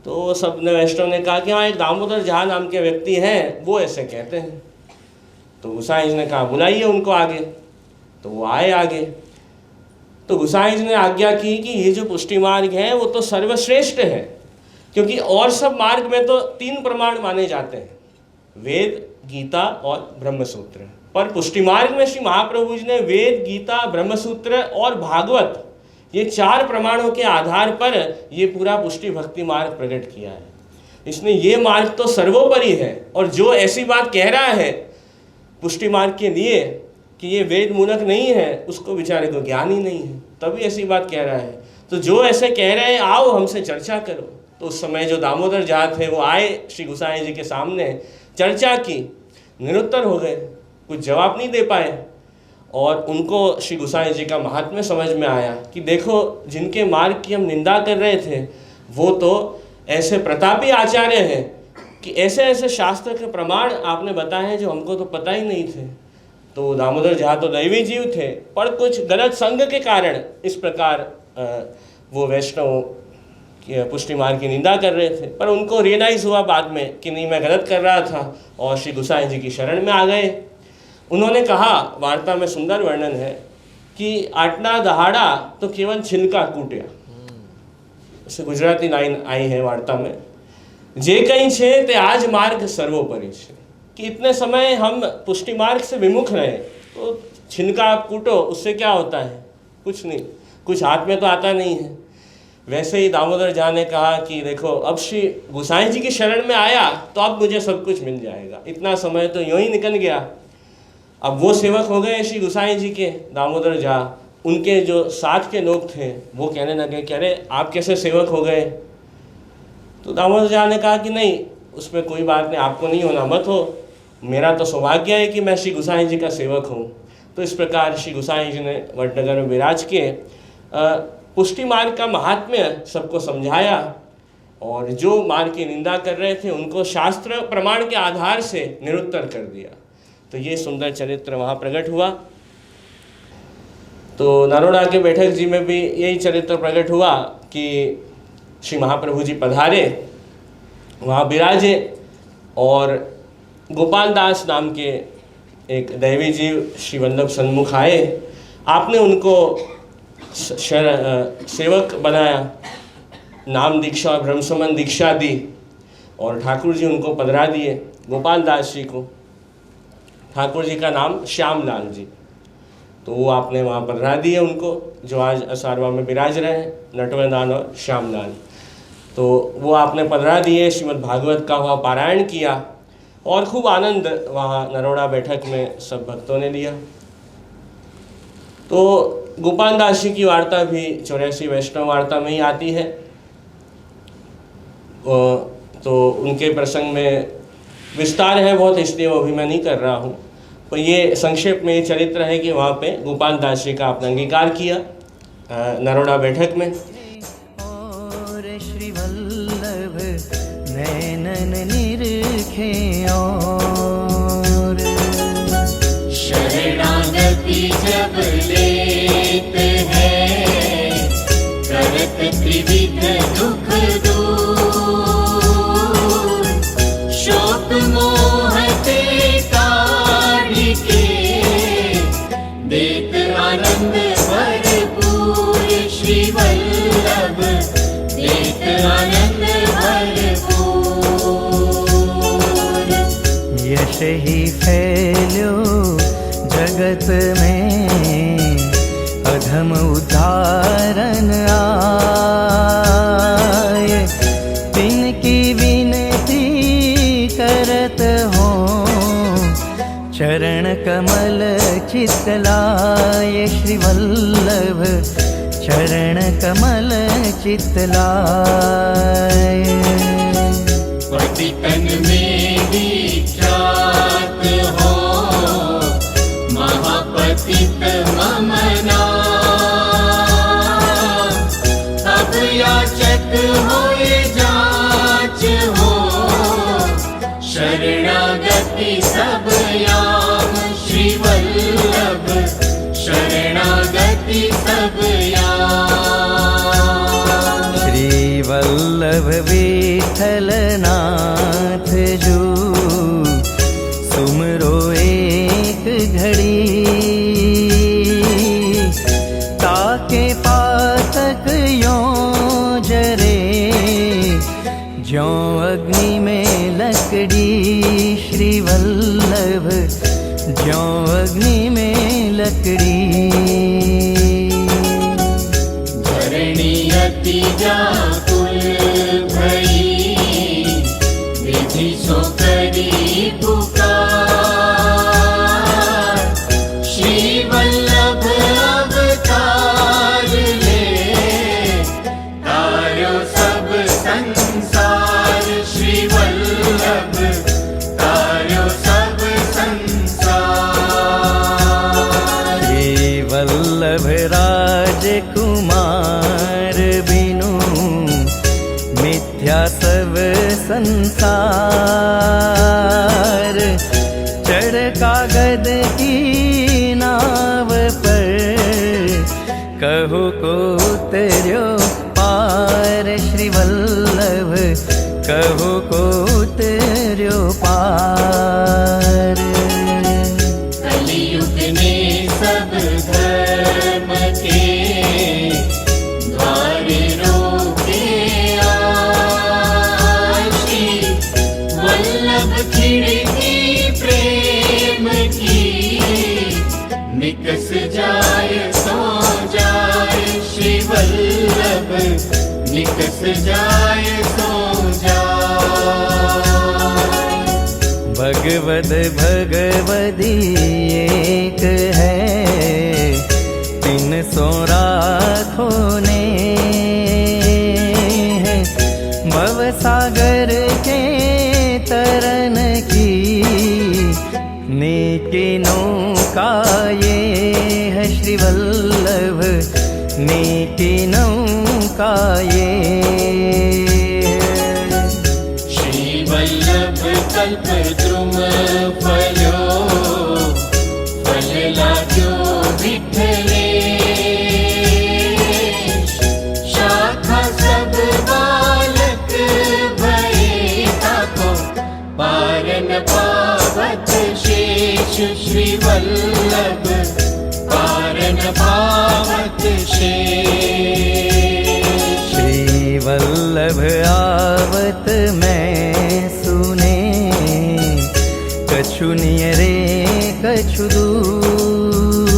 तो सबने वैष्णव ने कहा कि हाँ, एक दामोदर झा नाम के व्यक्ति हैं, वो ऐसे कहते हैं। तो गुसाई जी ने कहा बुलाइए उनको आगे। तो वो आए आगे। तो गुसाई जी ने आज्ञा की कि ये जो पुष्टि मार्ग है वो तो सर्वश्रेष्ठ है, क्योंकि और सब मार्ग में तो 3 प्रमाण माने जाते हैं, वेद, गीता और ब्रह्मसूत्र। पर पुष्टि मार्ग में श्री महाप्रभु जी ने वेद, गीता, ब्रह्मसूत्र और भागवत, ये 4 प्रमाणों के आधार पर ये पूरा पुष्टि भक्ति मार्ग प्रकट किया है। इसने ये मार्ग तो सर्वोपरि है, और जो ऐसी बात कह रहा है पुष्टि मार्ग के लिए कि ये वेद मूलक नहीं है, उसको बेचारे को ज्ञान ही नहीं है, तभी ऐसी बात कह रहा है। तो जो ऐसे कह रहे हैं आओ हमसे चर्चा करो। तो उस समय जो दामोदर झा थे वो आए श्री गुसाई जी के सामने, चर्चा की, निरुत्तर हो गए, कुछ जवाब नहीं दे पाए। और उनको श्री गुसाई जी का महात्म्य समझ में आया कि देखो जिनके मार्ग की हम निंदा कर रहे थे वो तो ऐसे प्रतापी आचार्य हैं कि ऐसे ऐसे शास्त्र के प्रमाण आपने बताए हैं जो हमको तो पता ही नहीं थे। तो दामोदर झा तो दैवी जीव थे, पर कुछ गलत संग के कारण इस प्रकार वो वैष्णव पुष्टि मार्ग की निंदा कर रहे थे। पर उनको रियलाइज़ हुआ बाद में कि नहीं, मैं गलत कर रहा था, और श्री गुसाई जी की शरण में आ गए। उन्होंने कहा, वार्ता में सुंदर वर्णन है कि आटना दहाड़ा तो केवल छिलका कूट्या, उससे गुजराती लाइन आई है वार्ता में, जे कहीं छे ते आज मार्ग सर्वोपरि छे, कि इतने समय हम पुष्टि मार्ग से विमुख रहे तो छिलका आप कूटो, उससे क्या होता है, कुछ नहीं, कुछ हाथ में तो आता नहीं है। वैसे ही दामोदर झा ने कहा कि देखो अब श्री गोसाई जी की शरण में आया तो अब मुझे सब कुछ मिल जाएगा, इतना समय तो यूं ही निकल गया। अब वो सेवक हो गए श्री गोसाई जी के, दामोदर झा, उनके जो साथ के लोग थे वो कहने लगे कि अरे आप कैसे सेवक हो गए। तो दामोदर झा ने कहा कि नहीं, उसमें कोई बात नहीं, आपको नहीं होना मत हो, मेरा तो सौभाग्य है कि मैं श्री गोसाई जी का सेवक हूँ। तो इस प्रकार श्री गोसाई जी ने वडनगर में विराज के पुष्टि मार्ग का महात्म्य सबको समझाया, और जो मार्ग की निंदा कर रहे थे उनको शास्त्र प्रमाण के आधार से निरुत्तर कर दिया। तो ये सुंदर चरित्र वहाँ प्रकट हुआ। तो नरोड़ा के बैठक जी में भी यही चरित्र प्रकट हुआ कि श्री महाप्रभु जी पधारे, वहाँ विराजे, और गोपाल दास नाम के एक दैवी जीव श्री वल्लभ सन्मुख आए। आपने उनको सेवक बनाया, नाम दीक्षा और ब्रह्मसमन दीक्षा दी, और ठाकुर जी उनको पधरा दिए गोपाल दास जी को। ठाकुर जी का नाम श्यामलाल जी, तो वो आपने वहाँ पधरा दिए उनको, जो आज असारवा में विराज रहे हैं, नटवरदान और श्यामलाल। तो वो आपने पधरा दिए, श्रीमद् भागवत का वहाँ पारायण किया, और खूब आनंद वहाँ नरोड़ा बैठक में सब भक्तों ने लिया। तो गोपाल दास जी की वार्ता भी 84 वैष्णव वार्ता में ही आती है। तो उनके प्रसंग में विस्तार है बहुत, इसलिए वो अभी मैं नहीं कर रहा हूँ। तो ये संक्षेप में ये चरित्र है कि वहाँ पे गोपाल दास जी का आपने अंगीकार किया नरोड़ा बैठक में। और श्री वल्लभ नैनन निरखे और शरणागति जब लेते हैं, करत त्रिविध दुख दूर, शोक मोह ते काढ़ के, देत आनंद भरपूर, श्री वल्लभ देत आनंद भरपूर। यश ही फैल्यो जगत में, अधम उदाहरण आए, तिनकी विनती करत हो, चरण कमल चितलाय श्री वल्लभ, चरण कमल चितलाय। पतितन में विख्यात हो, महापतित मम नाम, अब याचक होए जांच हो, शरणागति सब याम, श्री वल्लभ शरणागति सब याम। श्री वल्लभ विठल नाथ जो, सुमरो एक घड़ी, ताके पातक यों जरे, ज्यों अग्नि में लकड़ी, श्री वल्लभ ज्यों अग्नि में लकड़ी। धरणी अति व्याकुल भई, विधि सो करी पुकार, श्री वल्लभ अवतार ले, तारो सब संसार, श्री वल्लभ तारो सब संसार। श्री वल्लभ राजकुमार बिनु, मिथ्या सब संसार, चढ़ कागद की नाव पर, कहु को उतर्यो पार, श्री वल्लभ कहु को उतर्यो पार। धर्म के द्वार रोके श्री वल्लभ खिड़की प्रेम की निकस जाय सो जाय श्री वल्लभ निकस जाय सो जाय। भगवद भगवदी एक है, तीन सौ राखों ने है। भव सागर के तरन की नीति नौका ये है श्री वल्लभ नीति नौका ये। श्री वल्लभ कल्प द्रुम फलो फल लाग्यो विठले शाखा सब बालक भये ताको पारन पावत शेष श्री वल्लभ पारन पावत शेष। श्री वल्लभ आवत मैं सुने, कछु नियरे कछु दूर।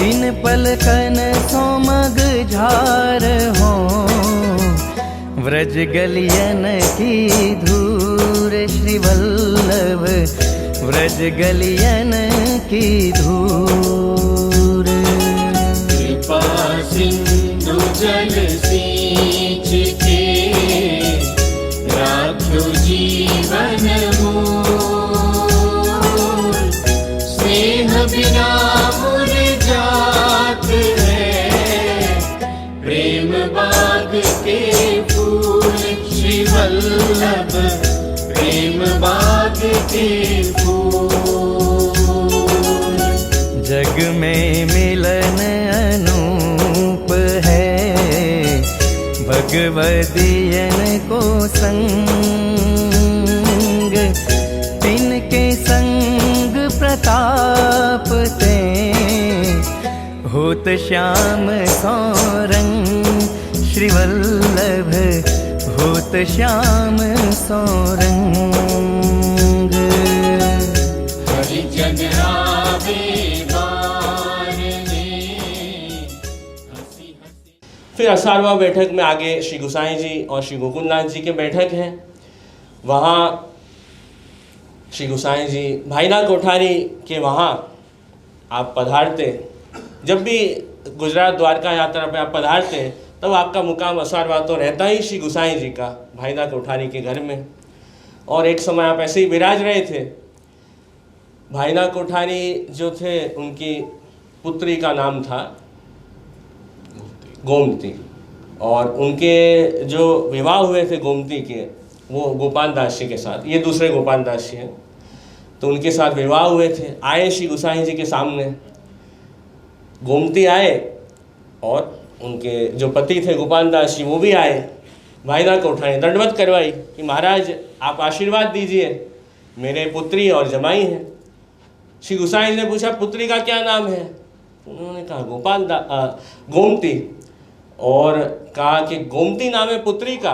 इन पलकन सोमग झार हो, व्रज गलियन की धूर श्री वल्लभ व्रज गलियन की धूर। कृपा सिंधु जल सींच के राख्यो जीवन मूल। स्नेह बिना मुरझात है प्रेम बाग के फूल श्री वल्लभ प्रेम बाग के फूल। जग में मिलन अनूप है, भगवदियन को संग। तिनके संग प्रताप ते होत श्याम सौरंग श्री वल्लभ होत श्याम सौरंग। हरिजन आवे बारने हंसी हंसी। फिर असारवा बैठक में आगे श्री गोसाई जी और श्री गोकुलनाथ जी के बैठक है। वहाँ श्री गोसाई जी भाईनाथ कोठारी के वहाँ आप पधारते। जब भी गुजरात द्वारका यात्रा पे आप पधारते तब आपका मुकाम असारवा तो रहता ही श्री गोसाई जी का भाईनाथ कोठारी के घर में। और एक समय आप ऐसे ही विराज रहे थे। भाईनाथ कोठारी जो थे उनकी पुत्री का नाम था गोमती, और उनके जो विवाह हुए थे गोमती के वो गोपाल दास जी के साथ, ये दूसरे गोपाल दास जी हैं, तो उनके साथ विवाह हुए थे। आए श्री गोसाई जी के सामने, गोमती आए और उनके जो पति थे गोपाल दास जी वो भी आए। भाईनाथ कोठारी दंडवत करवाई कि महाराज आप आशीर्वाद दीजिए, मेरे पुत्री और जमाई हैं। श्री गोसाई जी ने पूछा पुत्री का क्या नाम है? उन्होंने कहा गोमती, और कहा कि गोमती नाम है पुत्री का,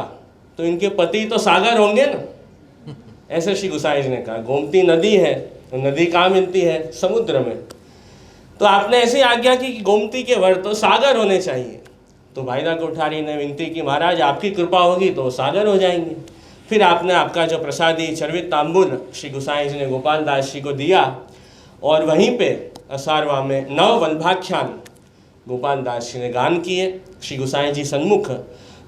तो इनके पति तो सागर होंगे ना। ऐसे श्री गोसाई जी ने कहा गोमती नदी है, तो नदी कहाँ मिलती है? समुद्र में। तो आपने ऐसी आज्ञा की कि गोमती के वर तो सागर होने चाहिए। तो भाईनाथ कोठारी ने विनती की महाराज आपकी कृपा होगी तो सागर हो जाएंगे। फिर आपने आपका जो प्रसादी चर्वित तांबुल श्री गोसाई जी ने गोपाल दास जी को दिया, और वहीं पे असारवा में 9 वल्लभाख्यान गोपाल दास जी ने गान किए श्री गोसाई जी सन्मुख।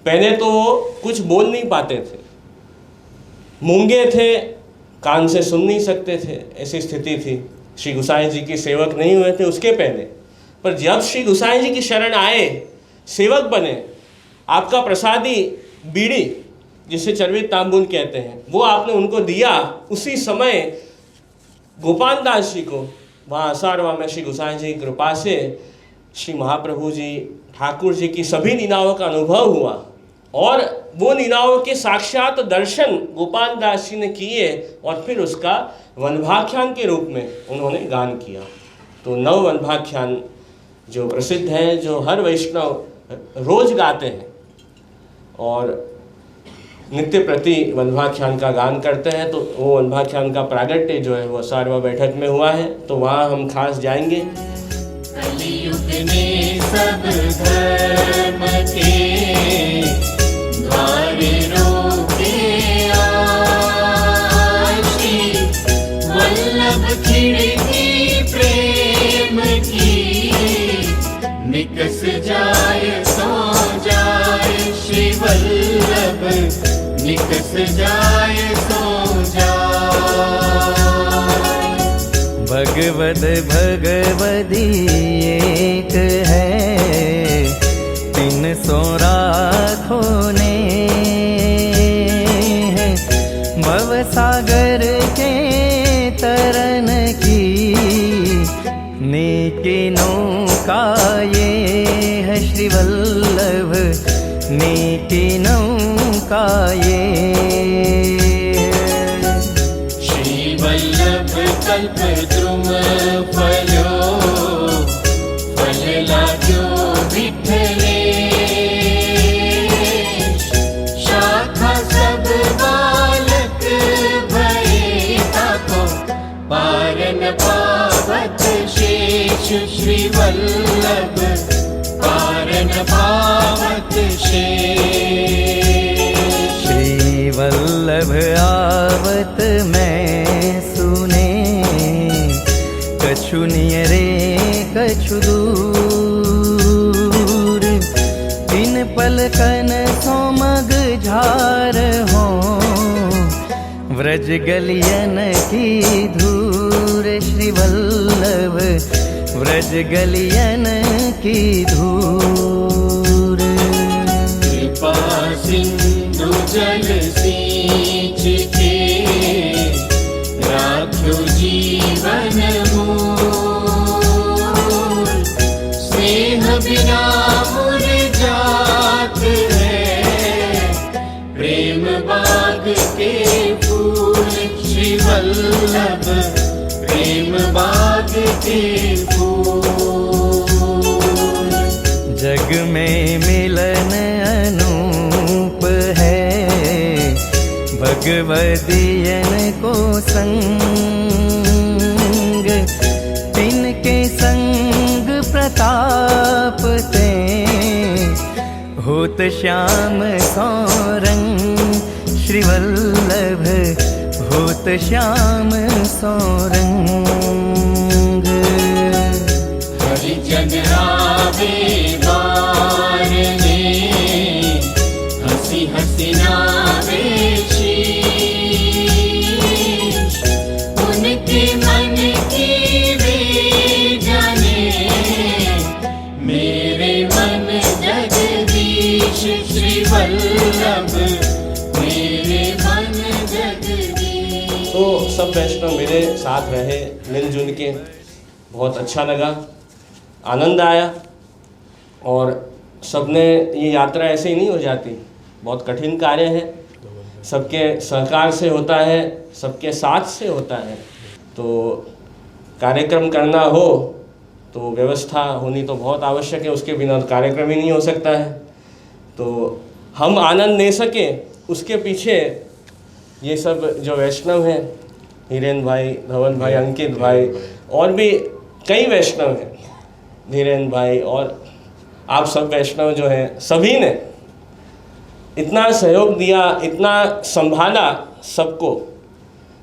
पहले तो वो कुछ बोल नहीं पाते थे, मूंगे थे, कान से सुन नहीं सकते थे, ऐसी स्थिति थी। श्री गोसाई जी के सेवक नहीं हुए थे उसके पहले, पर जब श्री गोसाई जी की शरण आए, सेवक बने, आपका प्रसादी बीड़ी जिसे चर्वित तांबुल कहते हैं वो आपने उनको दिया, उसी समय गोपाल दास जी को वहाँ असारवा में श्री गोसाई जी की कृपा से श्री महाप्रभु जी ठाकुर जी की सभी लीलाओं का अनुभव हुआ, और वो लीलाओं के साक्षात दर्शन गोपाल दास जी ने किए, और फिर उसका वल्लभाख्यान के रूप में उन्होंने गान किया। तो नव वल्लभाख्यान जो प्रसिद्ध है, जो हर वैष्णव रोज गाते हैं और नित्य प्रति वल्लभाख्यान का गान करते हैं, तो वो वल्लभाख्यान का प्रागट्य जो है वो सारवा बैठक में हुआ है, तो वहाँ हम खास जाएंगे। कलियुग ने सब धर्म के द्वार रोके आशी, वल्लभ खिड़की प्रेम की, निकस जाए सो जाए श्री वल्लभ, निकस जाए सो जाए। भगवद भगवदी एक है, तीन सौ राखों ने भव सागर के तरन की, नेकी नौका ये है श्री वल्लभ, नेकी नौका ये। श्री वल्लभ कल्प द्रुम फलो, फल लाग्यो विठले, शाखा सब बालक भये ताको, पारन पावत शेष श्री वल्लभ, पारन पावत शेष। श्री वल्लभ आवत मैं सुने, कछु नियरे कछु दूर, इन पलकन सोमग झार हो, व्रज गलियन की धूर श्री वल्लभ, व्रज गलियन की धूर। कृपा सिंधु जल सींच के, राख्यो जीवन मूल, स्नेह बिना मुरझात है, प्रेम बाग के फूल श्री वल्लभ, प्रेम बाग के फूल। जग में मिलन अनूप है, भगवदियन को संग, तिनके संग प्रताप ते, होत श्याम सौरंग श्री वल्लभ, होत श्याम सौरंग। हरिजन आवे बारने, हंसी हंसी नावे शीश, उनके मन की वे जाने, मेरे मन जगदीश श्री वल्लभ, मेरे मन जगदीश। तो सब वैष्णव मेरे साथ रहे मिलजुल के, बहुत अच्छा लगा, आनंद आया। और सबने ये यात्रा ऐसे ही नहीं हो जाती, बहुत कठिन कार्य है, सबके सहकार से होता है, सबके साथ से होता है। तो कार्यक्रम करना हो तो व्यवस्था होनी तो बहुत आवश्यक है, उसके बिना कार्यक्रम ही नहीं हो सकता है। तो हम आनंद ले सके उसके पीछे ये सब जो वैष्णव हैं, हिरेन भाई, धवल भाई, अंकित भाई और भी कई वैष्णव हैं, धीरेन भाई और आप सब वैष्णव जो हैं, सभी ने इतना सहयोग दिया, इतना संभाला सबको,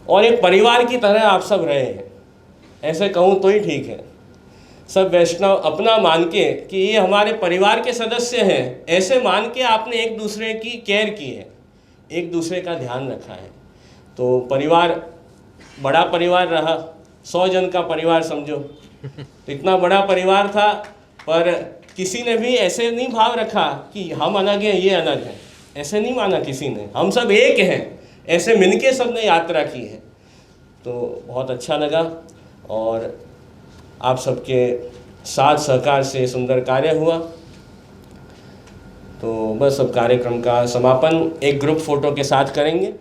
और एक परिवार की तरह आप सब रहे हैं, ऐसे कहूँ तो ही ठीक है। सब वैष्णव अपना मान के कि ये हमारे परिवार के सदस्य हैं, ऐसे मान के आपने एक दूसरे की केयर की है, एक दूसरे का ध्यान रखा है। तो परिवार बड़ा परिवार रहा, 100 जन का परिवार समझो, तो इतना बड़ा परिवार था, पर किसी ने भी ऐसे नहीं भाव रखा कि हम अलग हैं ये अलग हैं, ऐसे नहीं माना किसी ने, हम सब एक हैं, ऐसे मिलके सब ने यात्रा की है। तो बहुत अच्छा लगा और आप सबके साथ सहकार से सुंदर कार्य हुआ। तो बस अब कार्यक्रम का समापन एक ग्रुप फोटो के साथ करेंगे।